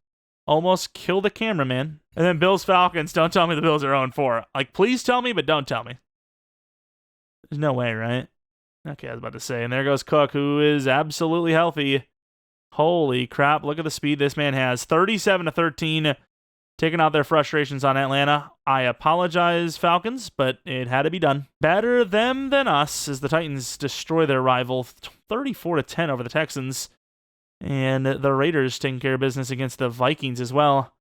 S1: Almost kill the cameraman. And then Bills-Falcons. Don't tell me the Bills are 0-4. Like, please tell me, but don't tell me. There's no way, right? Okay, I was about to say. And there goes Cook, who is absolutely healthy. Holy crap, look at the speed this man has. 37-13, taking out their frustrations on Atlanta. I apologize, Falcons, but it had to be done. Better them than us as the Titans destroy their rival 34-10 over the Texans. And the Raiders taking care of business against the Vikings as well.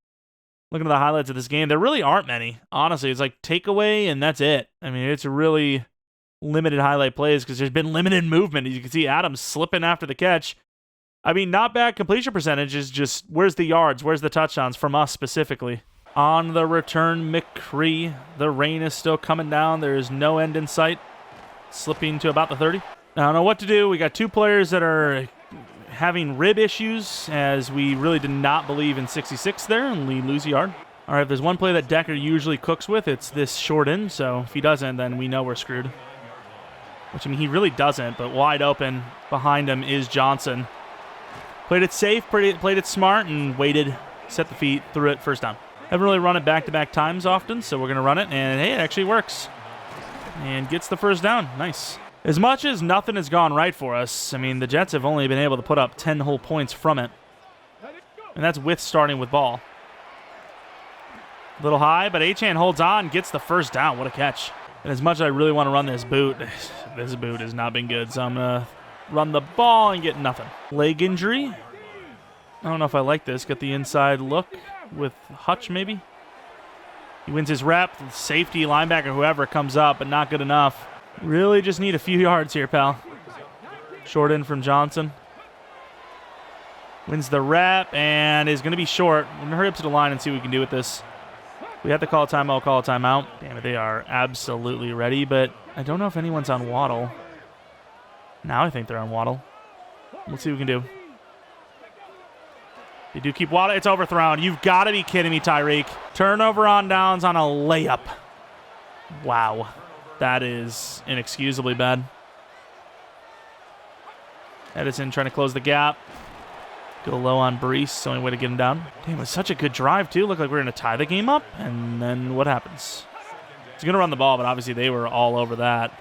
S1: Looking at the highlights of this game, there really aren't many. Honestly, it's like takeaway, and that's it. I mean, it's really limited highlight plays because there's been limited movement. As you can see, Adams slipping after the catch. I mean, not bad completion percentage. Is just, where's the yards? Where's the touchdowns from us specifically? On the return, McCree. The rain is still coming down. There is no end in sight. Slipping to about the 30. I don't know what to do. We got two players that are having rib issues, as we really did not believe in 66 there, and we lose a yard. All right, if there's one play that Decker usually cooks with, it's this short end, so if he doesn't, then we know we're screwed. Which, I mean, he really doesn't, but wide open behind him is Johnson. Played it safe, played it smart, and waited, set the feet, threw it, first down. Haven't really run it back-to-back times often, so we're going to run it, and hey, it actually works. And gets the first down. Nice. As much as nothing has gone right for us, I mean, the Jets have only been able to put up 10 whole points from it. And that's with starting with ball. A little high, but Achane holds on, gets the first down. What a catch. And as much as I really want to run this boot has not been good. So I'm going to run the ball and get nothing. Leg injury. I don't know if I like this. Get the inside look with Hutch maybe. He wins his rep. Safety, linebacker, whoever comes up, but not good enough. Really just need a few yards here, pal. Short in from Johnson. Wins the rep and is going to be short. I'm going to hurry up to the line and see what we can do with this. We have to call a timeout, call a timeout. Damn it, they are absolutely ready, but I don't know if anyone's on Waddle. Now I think they're on Waddle. Let's see what we can do. They do keep Waddle. It's overthrown. You've got to be kidding me, Tyreek. Turnover on downs on a layup. Wow. That is inexcusably bad. Edison trying to close the gap. Go low on Brees. The only way to get him down. Damn, it was such a good drive, too. Looked like we were going to tie the game up. And then what happens? He's going to run the ball, but obviously they were all over that.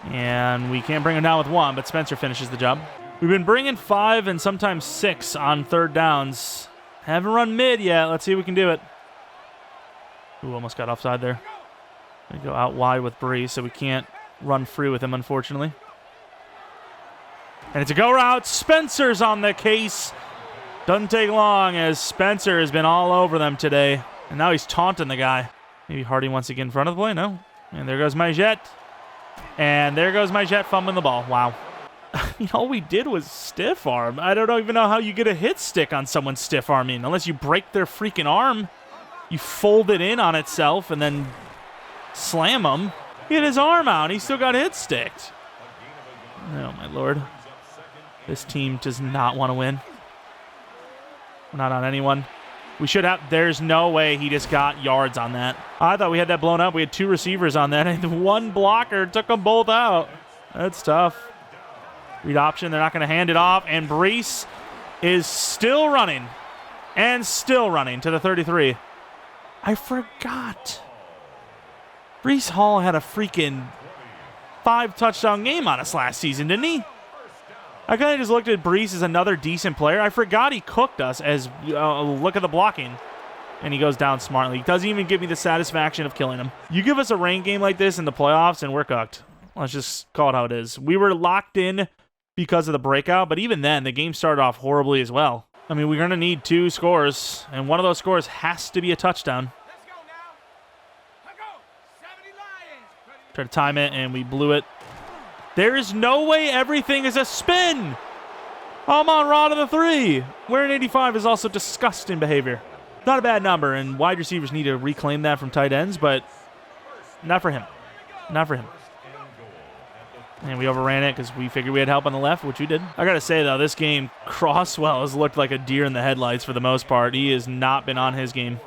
S1: And we can't bring him down with one, but Spencer finishes the job. We've been bringing 5 and sometimes 6 on third downs. Haven't run mid yet. Let's see if we can do it. Ooh, almost got offside there. We go out wide with Brees, so we can't run free with him, unfortunately. And it's a go route. Spencer's on the case. Doesn't take long, as Spencer has been all over them today. And now he's taunting the guy. Maybe Hardy wants to get in front of the play. No. And there goes my Jet. And there goes my Jet fumbling the ball. Wow. I mean, all we did was stiff arm. I don't even know how you get a hit stick on someone stiff arming, unless you break their freaking arm. You fold it in on itself and then slam him. He had his arm out. He still got hit sticked. Oh, my Lord. This team does not want to win. Not on anyone. We should have. There's no way he just got yards on that. I thought we had that blown up. We had 2 receivers on that, and one blocker took them both out. That's tough. Read option. They're not going to hand it off, and Brees is still running and still running to the 33. I forgot. Brees Hall had a freaking 5-touchdown game on us last season, didn't he? I kind of just looked at Brees as another decent player. I forgot he cooked us as, look at the blocking. And he goes down smartly. He doesn't even give me the satisfaction of killing him. You give us a rain game like this in the playoffs and we're cooked. Let's just call it how it is. We were locked in because of the breakout, but even then, the game started off horribly as well. I mean, we're going to need 2 scores, and one of those scores has to be a touchdown. Try to time it, and we blew it. There is no way everything is a spin. I'm on Raw to the 3. Wearing 85 is also disgusting behavior. Not a bad number, and wide receivers need to reclaim that from tight ends, but not for him. Not for him. And we overran it because we figured we had help on the left, which we did. I got to say, though, this game, Crosswell has looked like a deer in the headlights for the most part. He has not been on his game.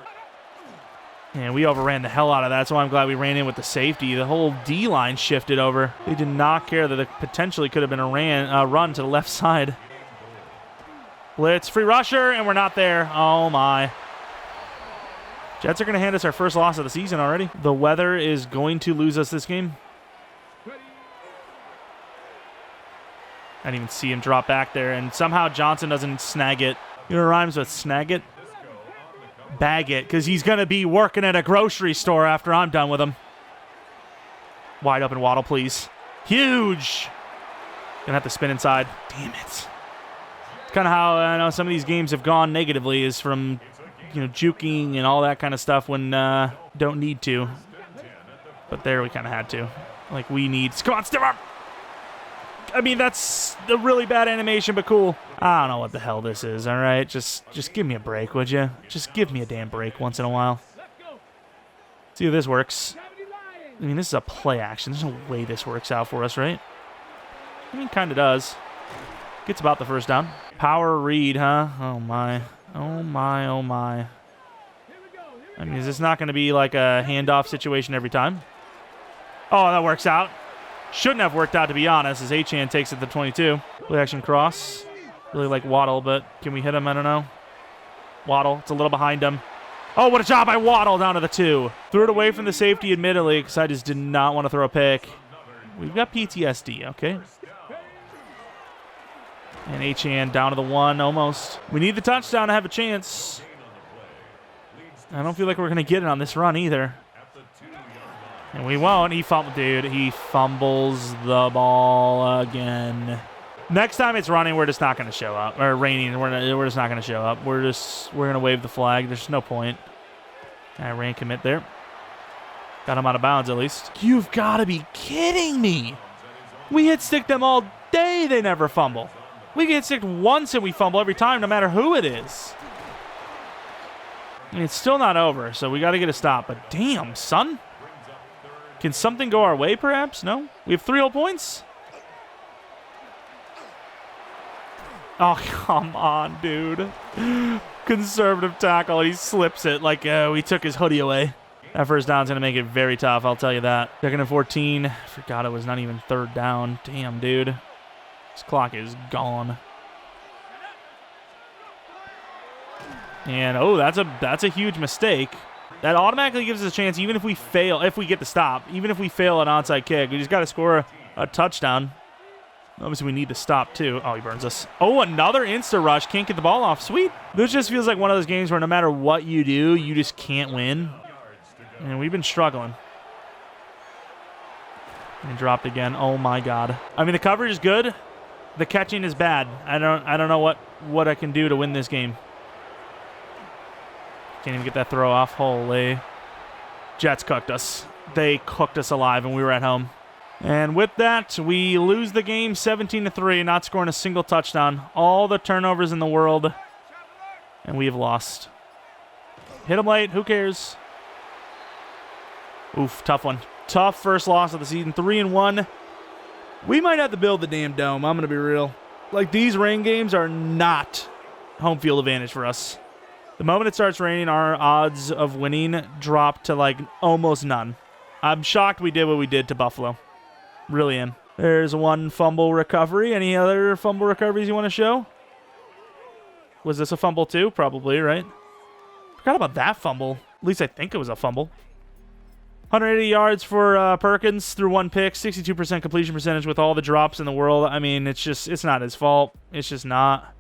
S1: And we overran the hell out of that, so I'm glad we ran in with the safety. The whole D-line shifted over. They did not care that it potentially could have been a run to the left side. Blitz, free rusher, and we're not there. Oh, my. Jets are going to hand us our first loss of the season already. The weather is going to lose us this game. I didn't even see him drop back there, and somehow Johnson doesn't snag it. You know what rhymes with snag it? Bag it, because he's going to be working at a grocery store after I'm done with him. Wide open Waddle, please. Huge! Gonna have to spin inside. Damn it. It's kind of how I know some of these games have gone negatively, is from, you know, juking and all that kind of stuff when don't need to. But there we kind of had to. Like, we need... Come on, stiff arm! I mean, that's a really bad animation, but cool. I don't know what the hell this is, all right? Just give me a break, would you? Just give me a damn break once in a while. See if this works. I mean, this is a play action. There's no way this works out for us, right? I mean, kind of does. Gets about the first down. Power read, huh? Oh, my. Oh, my, oh, my. I mean, is this not going to be like a handoff situation every time? Oh, that works out. Shouldn't have worked out, to be honest, as Achane takes it to 22. Play action cross. Really like Waddle, but can we hit him? I don't know. Waddle. It's a little behind him. Oh, what a job by Waddle down to the 2. Threw it away from the safety, admittedly, because I just did not want to throw a pick. We've got PTSD, okay. And Achane down to the 1, almost. We need the touchdown to have a chance. I don't feel like we're going to get it on this run either. And we won't. He fumbles the ball again. Next time it's running, we're just not going to show up. Or raining, we're just not going to show up. We're going to wave the flag. There's no point. I ran commit there. Got him out of bounds at least. You've got to be kidding me. We hit stick them all day. They never fumble. We get sticked once and we fumble every time, no matter who it is. I mean, it's still not over, so we got to get a stop. But damn, son. Can something go our way, perhaps? No? We have 3 whole points? Oh, come on, dude. Conservative tackle. He slips it like we took his hoodie away. That first down's going to make it very tough, I'll tell you that. Second and 14. Forgot it was not even third down. Damn, dude. This clock is gone. And, oh, that's a huge mistake. That automatically gives us a chance, even if we fail, if we get the stop, even if we fail an onside kick, we just got to score a touchdown. Obviously, we need to stop, too. Oh, he burns us. Oh, another insta-rush. Can't get the ball off. Sweet. This just feels like one of those games where no matter what you do, you just can't win. And we've been struggling. And dropped again. Oh, my God. I mean, the coverage is good. The catching is bad. I don't know what I can do to win this game. Can't even get that throw off. Holy. Jets cooked us. They cooked us alive, and we were at home. And with that, we lose the game 17-3, not scoring a single touchdown. All the turnovers in the world, and we have lost. Hit them late. Who cares? Oof, tough one. Tough first loss of the season. 3-1. We might have to build the damn dome. I'm going to be real. Like, these rain games are not home field advantage for us. The moment it starts raining, our odds of winning drop to, like, almost none. I'm shocked we did what we did to Buffalo. Really am. There's one fumble recovery. Any other fumble recoveries you want to show? Was this a fumble too? Probably, right? Forgot about that fumble. At least I think it was a fumble. 180 yards for Perkins through 1 pick. 62% completion percentage with all the drops in the world. I mean, it's not his fault. It's just not.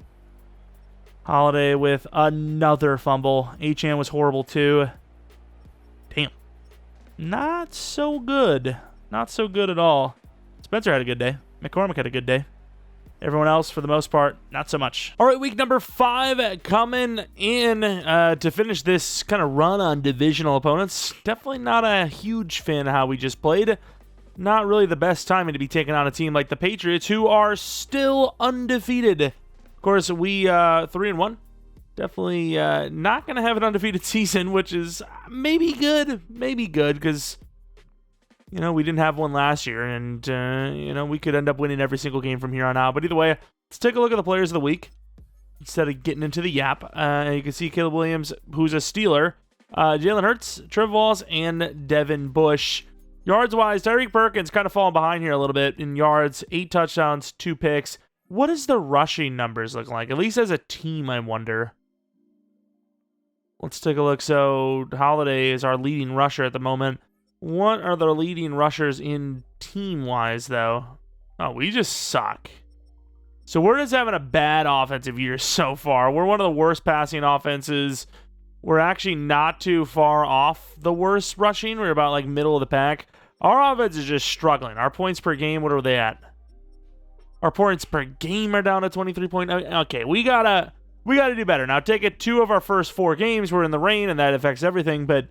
S1: Holiday with another fumble. Achane was horrible too. Damn. Not so good. Not so good at all. Spencer had a good day. McCormick had a good day. Everyone else, for the most part, not so much. All right, week number 5 coming in to finish this kind of run on divisional opponents. Definitely not a huge fan of how we just played. Not really the best timing to be taking on a team like the Patriots, who are still undefeated. Of course, we 3-1. Definitely not going to have an undefeated season, which is maybe good. Maybe good, because you know, we didn't have one last year, and, you know, we could end up winning every single game from here on out. But either way, let's take a look at the players of the week instead of getting into the yap. You can see Caleb Williams, who's a Steeler, Jalen Hurts, Trevor Walls, and Devin Bush. Yards-wise, Tyreek Perkins kind of falling behind here a little bit in yards. 8 touchdowns, 2 picks. What does the rushing numbers look like? At least as a team, I wonder. Let's take a look. So, Holiday is our leading rusher at the moment. What are the leading rushers in team-wise, though? Oh, we just suck. So we're just having a bad offensive year so far. We're one of the worst passing offenses. We're actually not too far off the worst rushing. We're about, like, middle of the pack. Our offense is just struggling. Our points per game, what are they at? Our points per game are down to 23 points. Okay, we gotta do better. Now, take it 2 of our first 4 games were in the rain, and that affects everything, but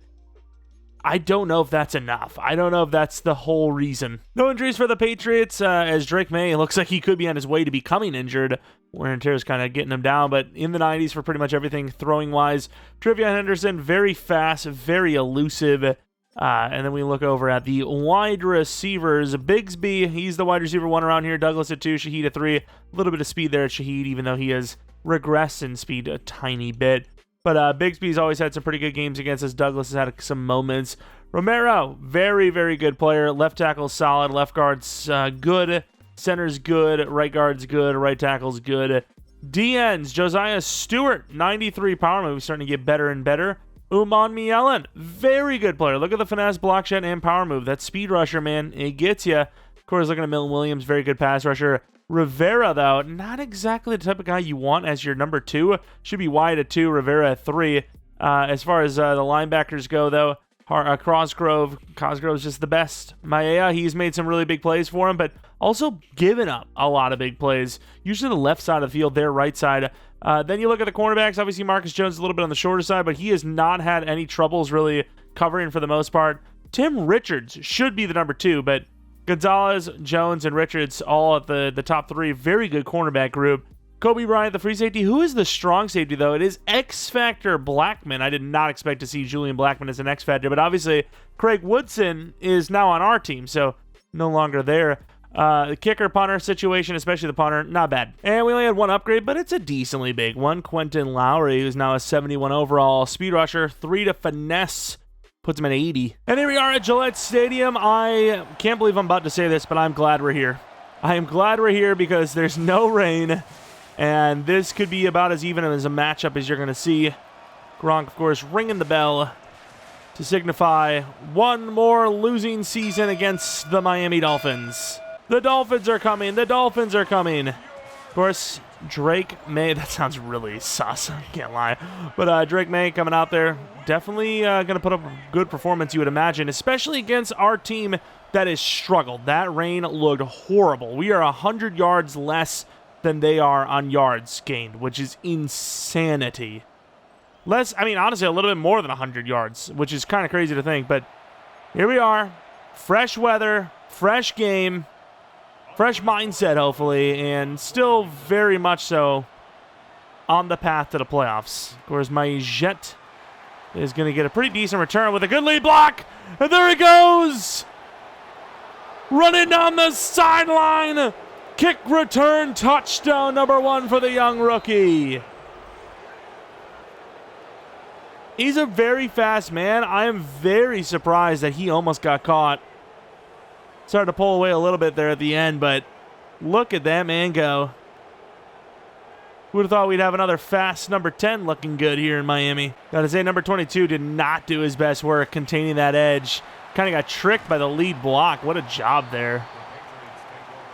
S1: I don't know if that's enough. I don't know if that's the whole reason. No injuries for the Patriots, as Drake May looks like he could be on his way to becoming injured. Wear and tear is kind of getting him down, but in the 90s for pretty much everything throwing-wise. Trivia Henderson, very fast, very elusive. And then we look over at the wide receivers. Bigsby, he's the wide receiver 1 around here. Douglas at 2, Shaheed at 3. A little bit of speed there at Shaheed, even though he has regressed in speed a tiny bit. But Bigsby's always had some pretty good games against us. Douglas has had some moments. Romero, very, very good player. Left tackle solid. Left guard's good. Center's good. Right guard's good. Right tackle's good. DNs, Josiah Stewart, 93 power move. Starting to get better and better. Uman Mielen, very good player. Look at the finesse, block shot, and power move. That speed rusher, man, it gets you. Of course, looking at Milton Williams, very good pass rusher. Rivera, though, not exactly the type of guy you want as your number 2. Should be wide at 2, Rivera at 3. As far as the linebackers go, though, Cosgrove's just the best. Maea, he's made some really big plays for him, but also given up a lot of big plays. Usually the left side of the field, their right side. Then you look at the cornerbacks. Obviously, Marcus Jones is a little bit on the shorter side, but he has not had any troubles really covering for the most part. Tim Richards should be the number 2, but Gonzalez, Jones, and Richards all at the top 3. Very good cornerback group. Kobe Bryant, the free safety. Who is the strong safety, though? It is X-Factor Blackman. I did not expect to see Julian Blackman as an X-Factor, but obviously Craig Woodson is now on our team, so no longer there. The kicker punter situation, especially the punter, not bad. And we only had one upgrade, but it's a decently big one. Quentin Lowry, who's now a 71 overall speed rusher, 3 to finesse. Puts him at 80. And here we are at Gillette Stadium. I can't believe I'm about to say this, but I'm glad we're here. I am glad we're here because there's no rain, and this could be about as even as a matchup as you're going to see. Gronk, of course, ringing the bell to signify one more losing season against the Miami Dolphins. The Dolphins are coming. The Dolphins are coming. Of course, Drake May, that sounds really sus, I can't lie. But Drake May coming out there, definitely going to put up a good performance, you would imagine, especially against our team that has struggled. That rain looked horrible. We are 100 yards less than they are on yards gained, which is insanity. Honestly, a little bit more than 100 yards, which is kind of crazy to think. But here we are, fresh weather, fresh game. Fresh mindset, hopefully, and still very much so on the path to the playoffs. Of course, Maillet is going to get a pretty decent return with a good lead block. And there he goes! Running down the sideline. Kick return touchdown number 1 for the young rookie. He's a very fast man. I am very surprised that he almost got caught. Started to pull away a little bit there at the end, but look at that man go. Who would have thought we'd have another fast number 10 looking good here in Miami? Gotta say, number 22 did not do his best work containing that edge. Kind of got tricked by the lead block. What a job there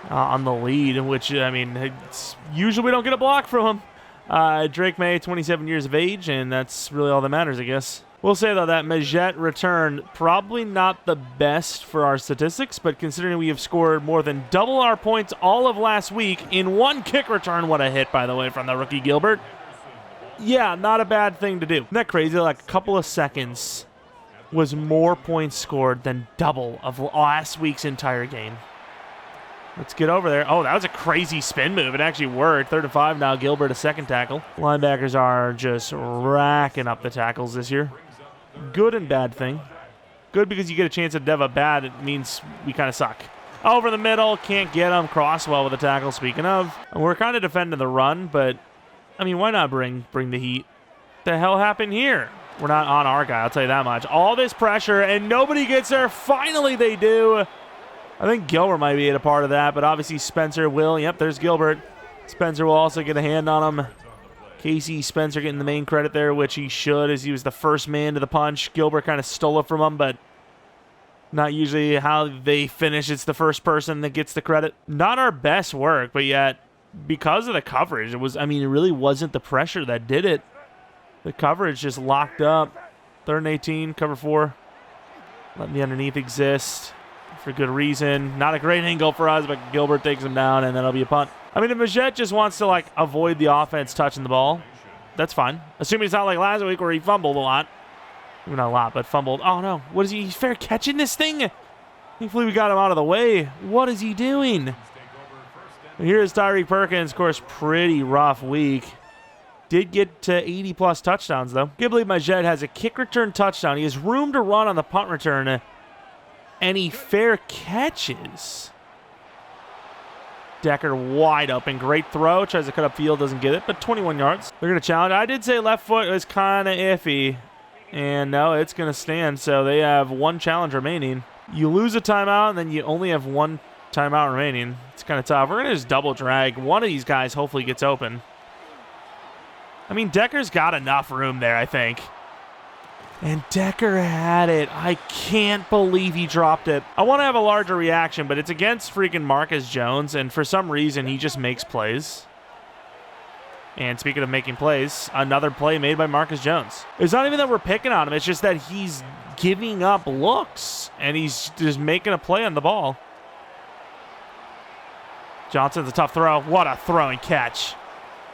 S1: on the lead, which, usually we don't get a block from him. Drake May, 27 years of age, and that's really all that matters, I guess. We'll say, though, that Maillet return, probably not the best for our statistics, but considering we have scored more than double our points all of last week in one kick return, what a hit, by the way, from the rookie Gilbert. Yeah, not a bad thing to do. Isn't that crazy? Like a couple of seconds was more points scored than double of last week's entire game. Let's get over there. Oh, that was a crazy spin move. It actually worked. 3rd and 5 now. Gilbert, a second tackle. Linebackers are just racking up the tackles this year. Good and bad thing. Good because you get a chance to dev up. Bad, it means we kind of suck. Over the middle, can't get him. Crosswell with a tackle, speaking of. We're kind of defending the run, but, why not bring the heat? What the hell happened here? We're not on our guy, I'll tell you that much. All this pressure, and nobody gets there. Finally, they do. I think Gilbert might be a part of that, but obviously Spencer will. Yep, there's Gilbert. Spencer will also get a hand on him. Casey Spencer getting the main credit there, which he should, as he was the first man to the punch. Gilbert kind of stole it from him, but not usually how they finish. It's the first person that gets the credit. Not our best work, but yet, because of the coverage, it really wasn't the pressure that did it. The coverage just locked up. 3rd and 18, cover 4. Letting the underneath exist for good reason. Not a great angle for us, but Gilbert takes him down, and then it'll be a punt. If Maillet just wants to, avoid the offense touching the ball, that's fine. Assuming it's not like last week where he fumbled a lot. Not a lot, but fumbled. Oh, no. What is he? He's fair catching this thing? Hopefully we got him out of the way. What is he doing? Here's Tyreek Perkins. Of course, pretty rough week. Did get to 80-plus touchdowns, though. Can't believe my Jet has a kick return touchdown. He has room to run on the punt return, and he fair catches. Decker wide open. Great throw. Tries to cut upfield. Doesn't get it, but 21 yards. They're going to challenge. I did say left foot was kind of iffy, and no, it's going to stand. So they have one challenge remaining. You lose a timeout, and then you only have one timeout remaining. It's kind of tough. We're going to just double drag. One of these guys hopefully gets open. I mean, Decker's got enough room there, I think. And Decker had it. I can't believe he dropped it. I want to have a larger reaction, but it's against freaking Marcus Jones, and for some reason, he just makes plays. And speaking of making plays, another play made by Marcus Jones. It's not even that we're picking on him. It's just that he's giving up looks, and he's just making a play on the ball. Johnson's a tough throw. What a throw and catch.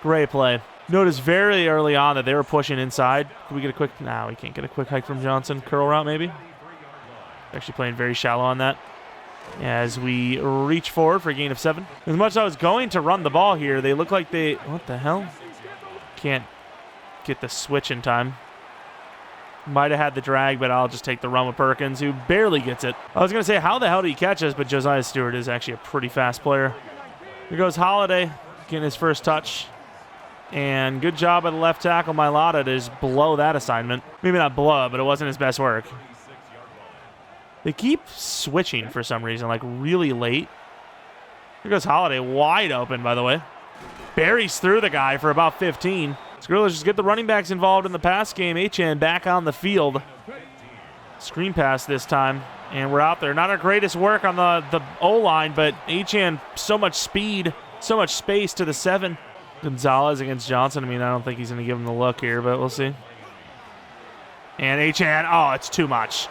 S1: Great play. Notice very early on that they were pushing inside. Can we get a quick... Nah, we can't get a quick hike from Johnson. Curl route, maybe? Actually playing very shallow on that. As we reach forward for a gain of 7. As much as I was going to run the ball here, they look like they... What the hell? Can't get the switch in time. Might have had the drag, but I'll just take the run with Perkins, who barely gets it. I was going to say, how the hell did he catch us? But Josiah Stewart is actually a pretty fast player. Here goes Holiday, getting his first touch. And good job by the left tackle, Mailata, to just blow that assignment. Maybe not blow it, but it wasn't his best work. They keep switching for some reason, like really late. Here goes Holiday, wide open, by the way. Buries through the guy for about 15. Skrillers just get the running backs involved in the pass game. Achan back on the field. Screen pass this time, and we're out there. Not our greatest work on the O-line, but Achan, so much speed, so much space to the 7. Gonzalez against Johnson. I mean, I don't think he's going to give him the look here, but we'll see. And Achan, oh, it's too much.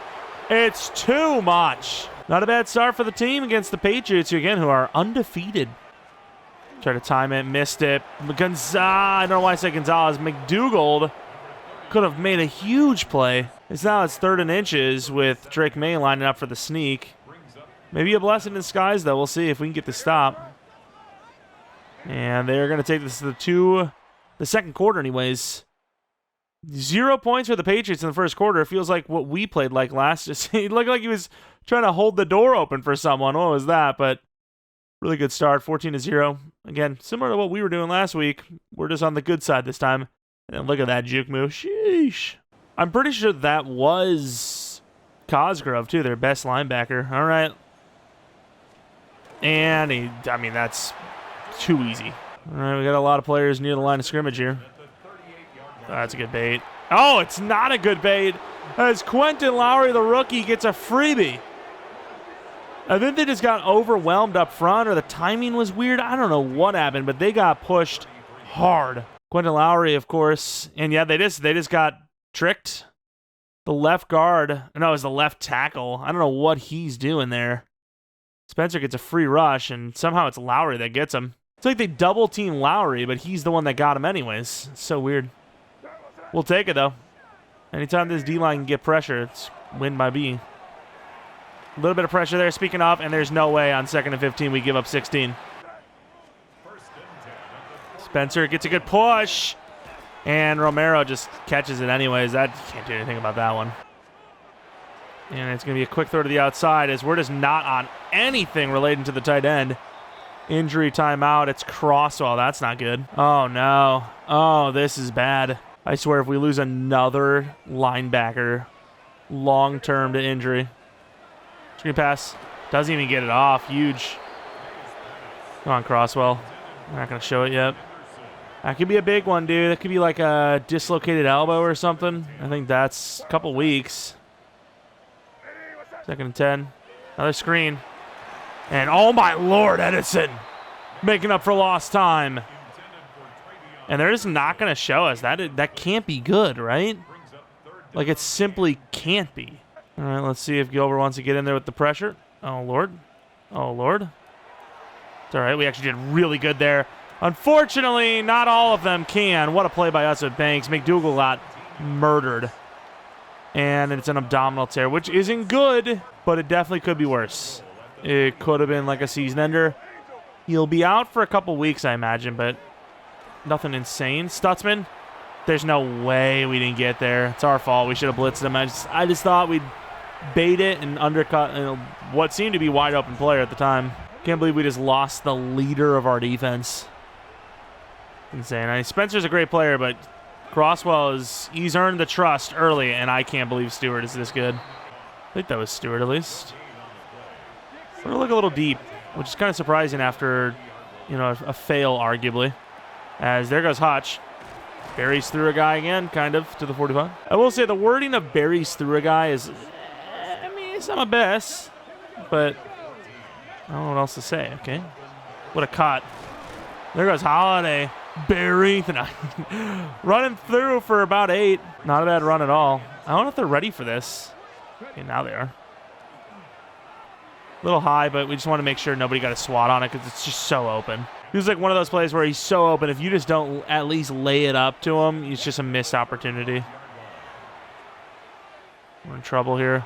S1: It's too much. Not a bad start for the team against the Patriots, again, who are undefeated. Try to time it, missed it. Gonzalez, I don't know why I said Gonzalez. McDougald could have made a huge play. It's now 3rd and inches with Drake May lining up for the sneak. Maybe a blessing in disguise, though. We'll see if we can get the stop. And they're going to take this to the second quarter anyways. 0 points for the Patriots in the first quarter. It feels like what we played like last. It looked like he was trying to hold the door open for someone. What was that? But really good start, 14-0. Again, similar to what we were doing last week. We're just on the good side this time. And then look at that juke move. Sheesh. I'm pretty sure that was Cosgrove, too, their best linebacker. All right. And I mean, that's too easy. All right, we got a lot of players near the line of scrimmage here. Oh, that's a good bait. Oh, it's not a good bait. As Quentin Lowry, the rookie, gets a freebie. I think they just got overwhelmed up front, or the timing was weird. I don't know what happened, but they got pushed hard. Quentin Lowry, of course, and yeah, they just got tricked. The left guard, no, it was the left tackle. I don't know what he's doing there. Spencer gets a free rush, and somehow it's Lowry that gets him. It's like they double team Lowry, but he's the one that got him anyways. It's so weird. We'll take it, though. Anytime this D-line can get pressure, it's win by B. A little bit of pressure there, speaking of, and there's no way on 2nd and 15 we give up 16. Spencer gets a good push, and Romero just catches it anyways. That can't do anything about that one. And it's going to be a quick throw to the outside as we're just not on anything relating to the tight end. Injury timeout. It's Crosswell. That's not good. Oh, no. Oh, this is bad. I swear if we lose another linebacker long-term to injury. Screen pass. Doesn't even get it off. Huge. Come on, Crosswell. We're not going to show it yet. That could be a big one, dude. That could be like a dislocated elbow or something. I think that's a couple weeks. 2nd and 10. Another screen. And oh my Lord, Edison making up for lost time. And they're just not going to show us. That can't be good, right? Like, it simply can't be. All right, let's see if Gilbert wants to get in there with the pressure. Oh, Lord. Oh, Lord. It's all right. We actually did really good there. Unfortunately, not all of them can. What a play by us with Banks. McDougald got murdered. And it's an abdominal tear, which isn't good, but it definitely could be worse. It could have been like a season ender. He'll be out for a couple weeks, I imagine, but nothing insane. Stutzman, there's no way we didn't get there. It's our fault. We should have blitzed him. I just thought we'd bait it and undercut what seemed to be wide open player at the time. Can't believe we just lost the leader of our defense. Insane. I mean, Spencer's a great player, but Crosswell he's earned the trust early, and I can't believe Stewart is this good. I think that was Stewart at least. We're gonna look a little deep, which is kind of surprising after, a fail arguably. As there goes Hutch. Buries through a guy again, kind of, to the 45. I will say the wording of buries through a guy is, it's not my best, but I don't know what else to say, okay? What a cut. There goes Holiday. Bury. Running through for about 8. Not a bad run at all. I don't know if they're ready for this. Okay, now they are. A little high, but we just want to make sure nobody got a swat on it because it's just so open. He was like one of those plays where he's so open. If you just don't at least lay it up to him, it's just a missed opportunity. We're in trouble here.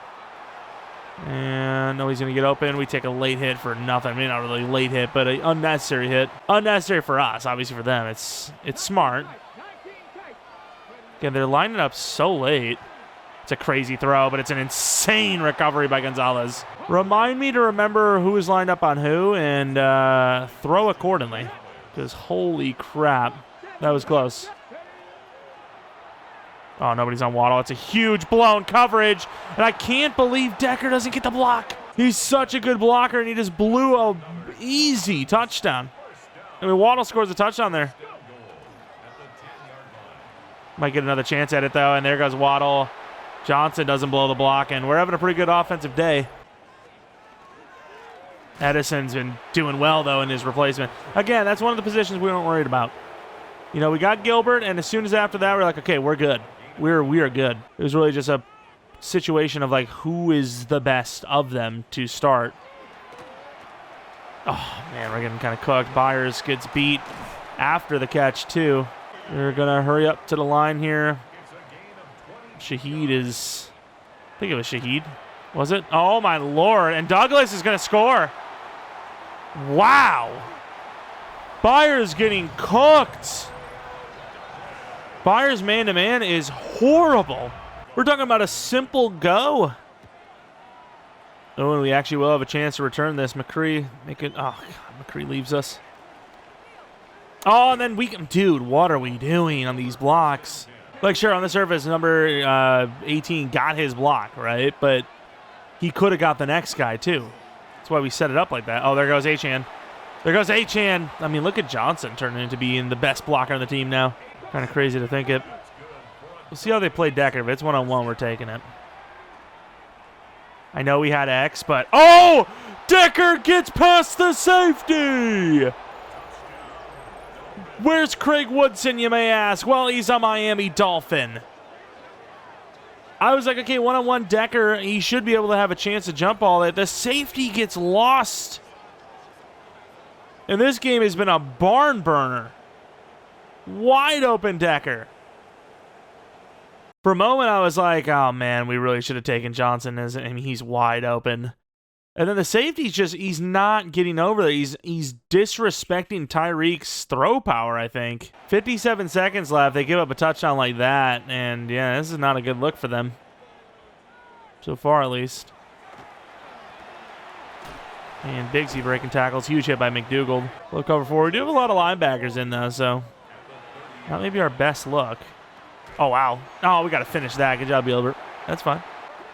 S1: And nobody's going to get open. We take a late hit for nothing. I mean, not really late hit, but an unnecessary hit. Unnecessary for us, obviously for them. It's smart. Again, they're lining up so late. It's a crazy throw, but it's an insane recovery by Gonzalez. Remind me to remember who is lined up on who and throw accordingly. Because holy crap, that was close. Oh, nobody's on Waddle. It's a huge blown coverage. And I can't believe Decker doesn't get the block. He's such a good blocker, and he just blew a easy touchdown. I mean, Waddle scores a touchdown there. Might get another chance at it, though, and there goes Waddle. Johnson doesn't blow the block, and we're having a pretty good offensive day. Edison's been doing well, though, in his replacement. Again, that's one of the positions we weren't worried about. We got Gilbert, and as soon as after that, we're like, okay, we're good. We are good. It was really just a situation of, like, who is the best of them to start. Oh, man, we're getting kind of cooked. Byers gets beat after the catch, too. We're going to hurry up to the line here. Shaheed is... I think it was Shaheed. Was it? Oh, my Lord. And Douglas is going to score. Wow. Byers getting cooked. Byers man-to-man is horrible. We're talking about a simple go. Oh, and we actually will have a chance to return this. McCree, make it. Oh, God, McCree leaves us. Oh, and then dude, what are we doing on these blocks? Like, sure, on the surface, number 18 got his block, right? But he could have got the next guy, too. That's why we set it up like that. Oh, there goes Achane. There goes Achane. I mean, look at Johnson turning into being the best blocker on the team now. Kind of crazy to think it. We'll see how they play Decker. If it's one-on-one, we're taking it. I know we had X, but... Oh! Decker gets past the safety! Where's Craig Woodson, you may ask? Well, he's a Miami Dolphin. I was like, okay, one-on-one Decker, he should be able to have a chance to jump all that. The safety gets lost. And this game has been a barn burner. Wide open Decker. For a moment, I was like, oh, man, we really should have taken Johnson. I mean, he's wide open. And then the safety's he's not getting over there. He's disrespecting Tyreek's throw power, I think. 57 seconds left. They give up a touchdown like that. And, yeah, this is not a good look for them. So far, at least. And Bigsy breaking tackles. Huge hit by McDougald. Look cover forward. We do have a lot of linebackers in, though, so... Not maybe our best look. Oh, wow. Oh, we got to finish that. Good job, Gilbert. That's fine.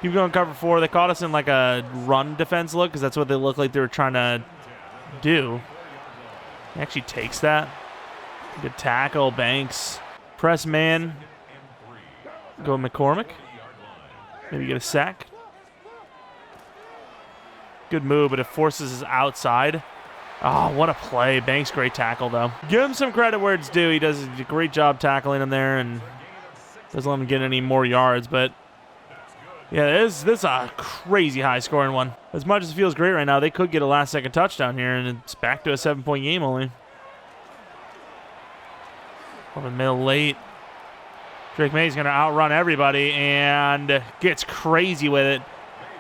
S1: Keep going cover 4. They caught us in like a run defense look because that's what they looked like they were trying to do. He actually takes that. Good tackle. Banks. Press man. Go McCormick. Maybe get a sack. Good move, but it forces us outside. Oh, what a play. Banks, great tackle, though. Give him some credit where it's due. He does a great job tackling him there and doesn't let him get any more yards. But, yeah, this is a crazy high-scoring one. As much as it feels great right now, they could get a last-second touchdown here, and it's back to a 7-point game only. Over the middle late. Drake May's going to outrun everybody and gets crazy with it.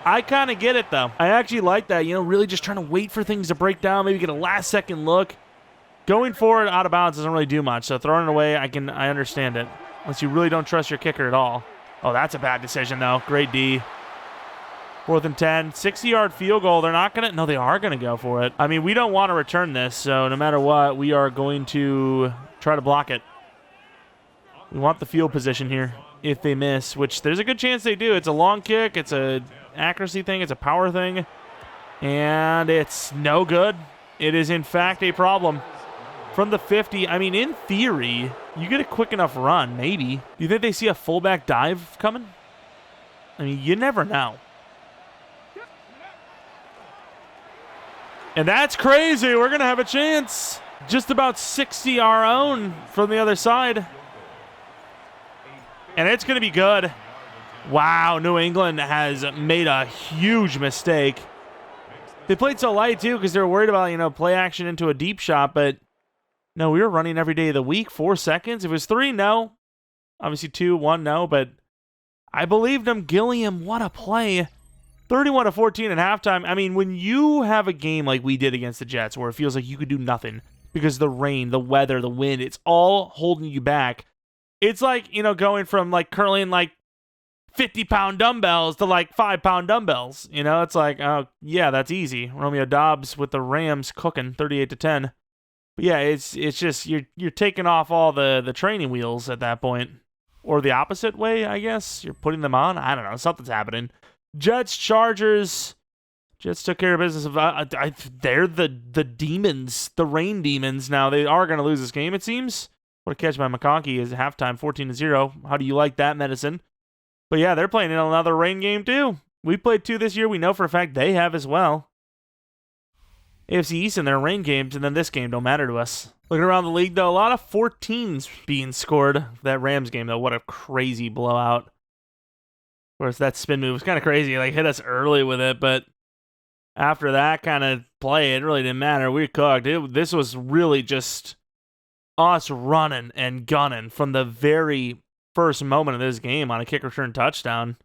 S1: I kind of get it, though. I actually like that, really just trying to wait for things to break down, maybe get a last-second look. Going forward out of bounds doesn't really do much, so throwing it away, I understand it. Unless you really don't trust your kicker at all. Oh, that's a bad decision, though. Great D. 4th and 10. 60-yard field goal. They're not going to... No, they are going to go for it. I mean, we don't want to return this, so no matter what, we are going to try to block it. We want the field position here if they miss, which there's a good chance they do. It's a long kick. It's a accuracy thing. It's a power thing. And it's no good. It is, in fact, a problem. From the 50, I mean, in theory, you get a quick enough run, maybe. Do you think they see a fullback dive coming? I mean, you never know. And that's crazy. We're going to have a chance. Just about 60 our own from the other side. And it's going to be good. Wow, New England has made a huge mistake. They played so light, too, because they were worried about, play action into a deep shot. But, no, we were running every day of the week. 4 seconds. If it was 3, no. Obviously 2, 1, no. But I believed him. Gilliam, what a play. 31-14 at halftime. I mean, when you have a game like we did against the Jets where it feels like you could do nothing because the rain, the weather, the wind, it's all holding you back. It's like, going from curling 50-pound dumbbells to 5-pound dumbbells. It's like, oh, yeah, that's easy. Romeo Dobbs with the Rams cooking 38-10. But yeah, it's just you're taking off all the training wheels at that point. Or the opposite way, I guess. You're putting them on. I don't know. Something's happening. Jets, Chargers. Jets took care of business. They're the demons, the rain demons. Now, they are going to lose this game, it seems. What a catch by McConkey is halftime, 14-0. How do you like that medicine? But yeah, they're playing in another rain game too. We played 2 this year. We know for a fact they have as well. AFC East in their rain games, and then this game don't matter to us. Looking around the league, though, a lot of 14s being scored. That Rams game, though, what a crazy blowout. Of course, that spin move was kind of crazy. Hit us early with it, but after that kind of play, it really didn't matter. We were cooked. This was really just us running and gunning from the very first moment of this game on a kick return touchdown.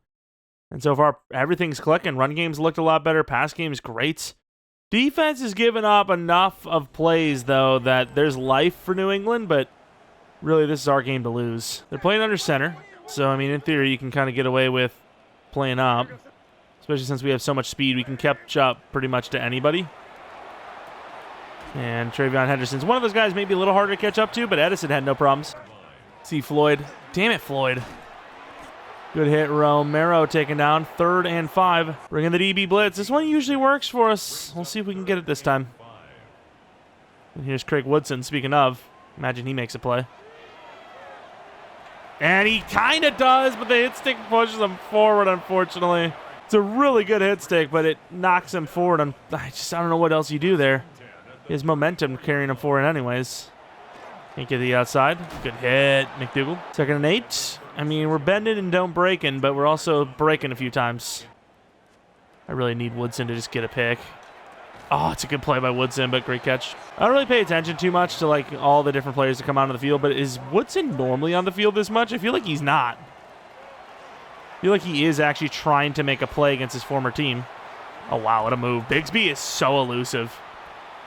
S1: And so far, everything's clicking. Run game's looked a lot better. Pass game's great. Defense has given up enough of plays, though, that there's life for New England, but really this is our game to lose. They're playing under center, so, I mean, in theory, you can kind of get away with playing up, especially since we have so much speed. We can catch up pretty much to anybody. And Travion Henderson's one of those guys maybe a little harder to catch up to, but Edison had no problems. See Floyd. Damn it, Floyd. Good hit, Romero taken down. 3rd and 5. Bringing the DB blitz. This one usually works for us. We'll see if we can get it this time. And here's Craig Woodson, speaking of. Imagine he makes a play. And he kind of does, but the hit stick pushes him forward, unfortunately. It's a really good hit stick, but it knocks him forward. I don't know what else you do there. His momentum carrying him forward anyways. Can't get the outside. Good hit, McDougal. 2nd and 8. I mean, we're bending and don't breaking, but we're also breaking a few times. I really need Woodson to just get a pick. Oh, it's a good play by Woodson, but great catch. I don't really pay attention too much to all the different players that come onto the field, but is Woodson normally on the field this much? I feel like he's not. I feel like he is actually trying to make a play against his former team. Oh, wow, what a move. Bigsby is so elusive.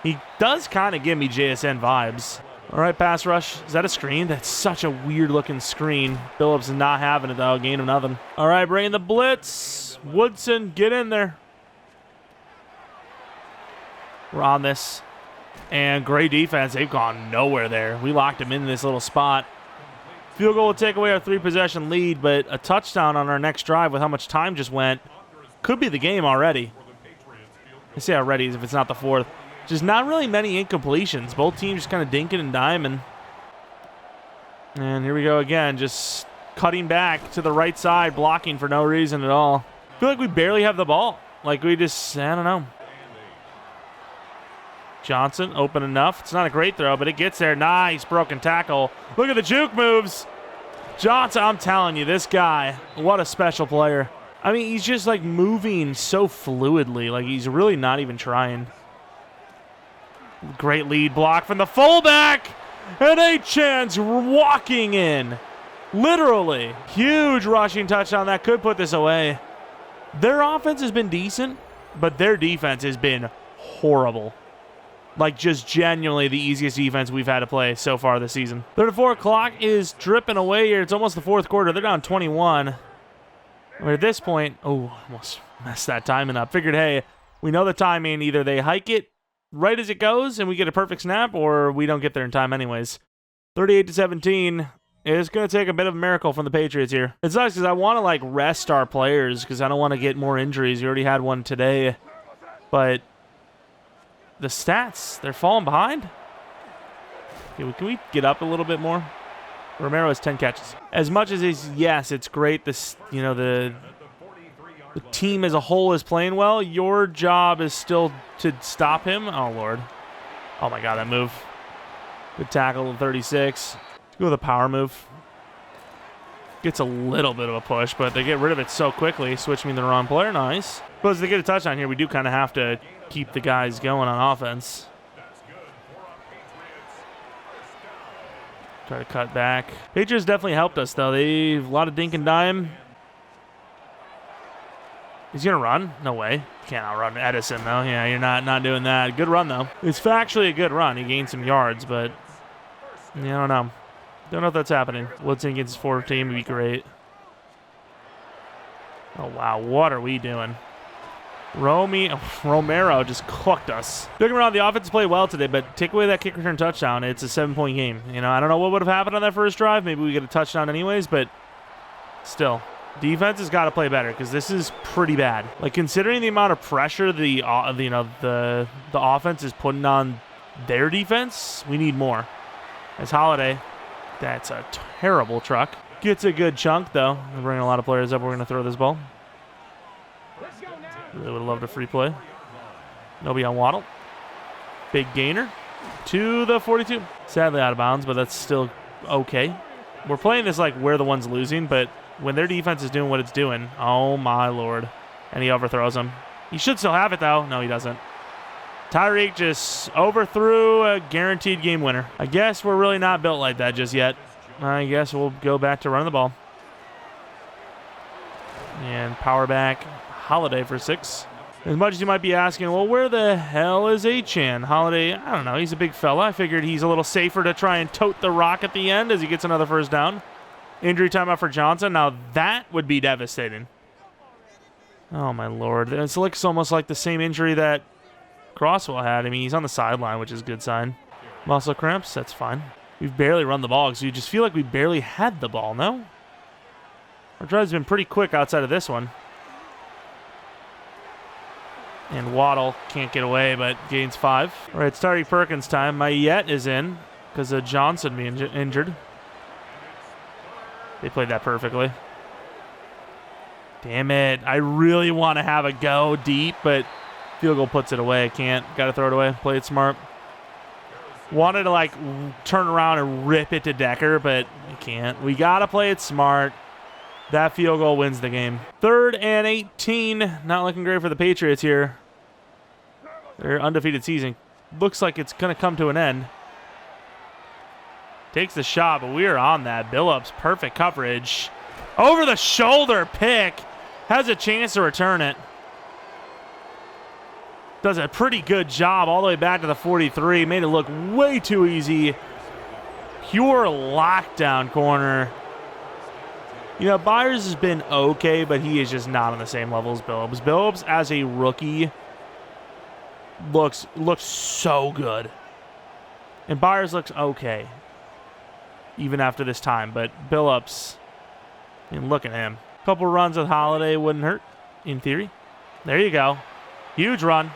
S1: He does kind of give me JSN vibes. All right, pass rush. Is that a screen? That's such a weird-looking screen. Phillips is not having it, though. Gain of nothing. All right, bringing the blitz. Woodson, get in there. We're on this. And great defense. They've gone nowhere there. We locked him in this little spot. Field goal will take away our 3-possession lead, but a touchdown on our next drive with how much time just went could be the game already. I say already as if it's not the 4th. Just not really many incompletions. Both teams just kind of dinking and diming. And here we go again, just cutting back to the right side, blocking for no reason at all. I feel like we barely have the ball. We just, I don't know. Johnson, open enough. It's not a great throw, but it gets there. Nice broken tackle. Look at the juke moves. Johnson, I'm telling you, this guy, what a special player. I mean, he's just moving so fluidly. He's really not even trying. Great lead block from the fullback. And a chance walking in. Literally. Huge rushing touchdown that could put this away. Their offense has been decent, but their defense has been horrible. Like, just genuinely the easiest defense we've had to play so far this season. 34 clock is dripping away here. It's almost the fourth quarter. They're down 21. At this point, oh, almost messed that timing up. Figured, hey, we know the timing. Either they hike it right as it goes and we get a perfect snap, or we don't get there in time anyways. 38-17. It's going to take a bit of a miracle from the Patriots here. It sucks because I want to, like, rest our players because I don't want to get more injuries. We already had one today. But the stats, they're falling behind. Okay, can we get up a little bit more? Romero has 10 catches. As much as yes, it's great. This, you know, the team as a whole is playing well. Your job is still to stop him. Oh, Lord. Oh, my God, that move. Good tackle, 36. Let's go with a power move. Gets a little bit of a push, but they get rid of it so quickly. Switch me the wrong player. Nice. But as they get a touchdown here, we do kind of have to keep the guys going on offense. Try to cut back. Patriots definitely helped us, though. They have a lot of dink and dime. He's going to run? No way. Can't outrun Edison, though. Yeah, you're not doing that. Good run, though. It's factually a good run. He gained some yards, but yeah, I don't know. Don't know if that's happening. Blitzing against his forward team would be great. Oh, wow. What are we doing? Romero just cooked us. Looking around, the offense played well today, but take away that kick return touchdown, it's a 7-point game. You know, I don't know what would have happened on that first drive. Maybe we get a touchdown anyways, but still. Defense has got to play better because this is pretty bad. Like, considering the amount of pressure the offense is putting on their defense, we need more. As Holiday, that's a terrible truck. Gets a good chunk, though. We're bringing a lot of players up. We're going to throw this ball. Really would have loved a free play. Nobody on Waddle. Big gainer to the 42. Sadly out of bounds, but that's still okay. We're playing this like we're the ones losing, but when their defense is doing what it's doing, oh my Lord. And he overthrows him. He should still have it, though. No, he doesn't. Tyreek just overthrew a guaranteed game winner. I guess we're really not built like that just yet. I guess we'll go back to running the ball. And power back. Holiday for 6. As much as you might be asking, well, where the hell is Achan? Holiday, I don't know. He's a big fella. I figured he's a little safer to try and tote the rock at the end as he gets another first down. Injury timeout for Johnson. Now that would be devastating. Oh, my Lord. It looks almost like the same injury that Crosswell had. I mean, he's on the sideline, which is a good sign. Muscle cramps, that's fine. We've barely run the ball because we just feel like we barely had the ball, no? Our drive's been pretty quick outside of this one. And Waddle can't get away, but gains 5. All right, it's Tyree Perkins time. Mayette is in because of Johnson being injured. They played that perfectly. Damn it. I really want to have a go deep, but field goal puts it away. I can't. Got to throw it away. Play it smart. Wanted to, like, turn around and rip it to Decker, but I can't. We got to play it smart. That field goal wins the game. 3rd and 18. Not looking great for the Patriots here. Their undefeated season looks like it's going to come to an end. Takes the shot, but we are on that. Billups, perfect coverage. Over the shoulder pick. Has a chance to return it. Does a pretty good job all the way back to the 43. Made it look way too easy. Pure lockdown corner. You know, Byers has been okay, but he is just not on the same level as Billups. Billups, as a rookie, looks so good. And Byers looks okay, even after this time. But Billups, I mean, look at him. A couple runs with Holiday wouldn't hurt, in theory. There you go. Huge run.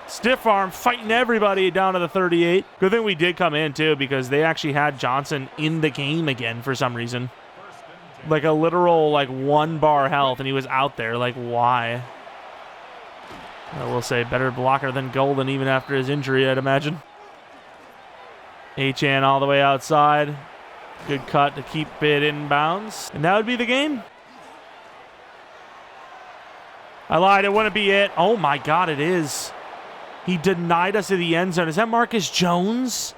S1: Stiff arm, fighting everybody down to the 38. Good thing we did come in, too, because they actually had Johnson in the game again for some reason. Like a literal, like, 1 bar health, and he was out there. Like, why? I will say, better blocker than Golden, even after his injury, I'd imagine. Achan all the way outside. Good cut to keep it in bounds. And that would be the game. I lied. It wouldn't be it. Oh, my God, it is. He denied us to the end zone. Is that Marcus Jones?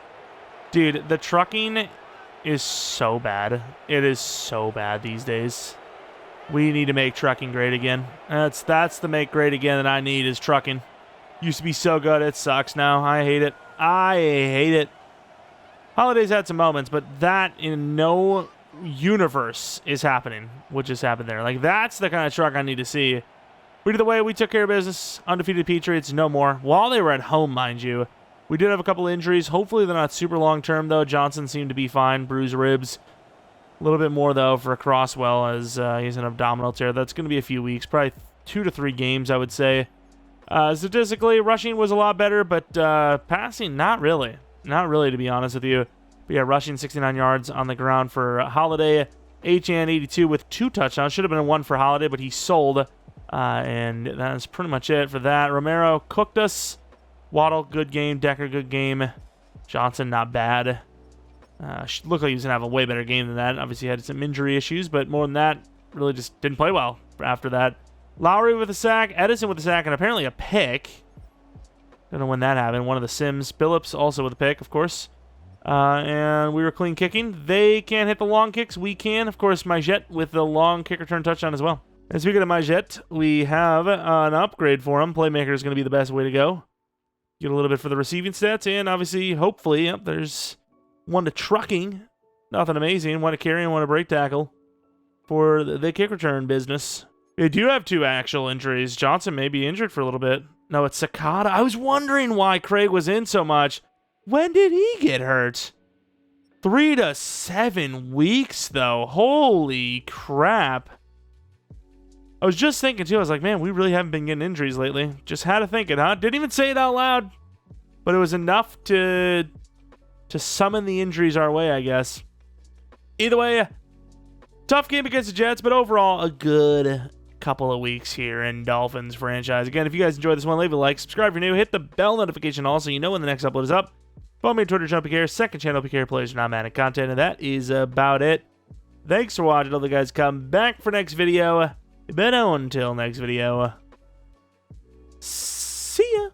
S1: Dude, the trucking is so bad. It is so bad these days. We need to make trucking great again. That's the make great again that I need is trucking. Used to be so good. It sucks now. I hate it. I hate it. Holidays had some moments, but that in no universe is happening. What just happened there? Like, that's the kind of truck I need to see. But either way, we took care of business. Undefeated Patriots, no more. While they were at home, mind you. We did have a couple injuries. Hopefully they're not super long-term, though. Johnson seemed to be fine. Bruised ribs. A little bit more, though, for Crosswell as he's an abdominal tear. That's going to be a few weeks. Probably 2 to 3 games, I would say. Statistically, rushing was a lot better, but passing, not really. Not really, to be honest with you. But yeah, rushing 69 yards on the ground for Holiday. HN 82 with 2 touchdowns. Should have been 1 for Holiday, but he sold. And that's pretty much it for that. Romero cooked us. Waddle, good game. Decker, good game. Johnson, not bad. Looked like he was going to have a way better game than that. Obviously, he had some injury issues, but more than that, really just didn't play well after that. Lowry with a sack. Edison with a sack, and apparently a pick. Don't know when that happened. One of the Sims. Billups also with a pick, of course. And we were clean kicking. They can't hit the long kicks. We can. Of course, Majet with the long kick return touchdown as well. And speaking of Majet, we have an upgrade for him. Playmaker is going to be the best way to go. Get a little bit for the receiving stats, and obviously, hopefully, yep, there's 1 to trucking. Nothing amazing. 1 to carry and 1 to break tackle for the kick return business. They do have 2 actual injuries. Johnson may be injured for a little bit. No, it's Sakata. I was wondering why Craig was in so much. When did he get hurt? 3 to 7 weeks, though. Holy crap. I was just thinking, too. I was like, man, we really haven't been getting injuries lately. Just had to think it, huh? Didn't even say it out loud. But it was enough to summon the injuries our way, I guess. Either way, tough game against the Jets, but overall, a good couple of weeks here in Dolphins franchise. Again, if you guys enjoyed this one, leave a like, subscribe if you're new, hit the bell notification also, you know when the next upload is up. Follow me on Twitter, Jeromepkr, second channel, PK Players Not Madden content, and that is about it. Thanks for watching. All the guys come back for next video. But until next video, see ya.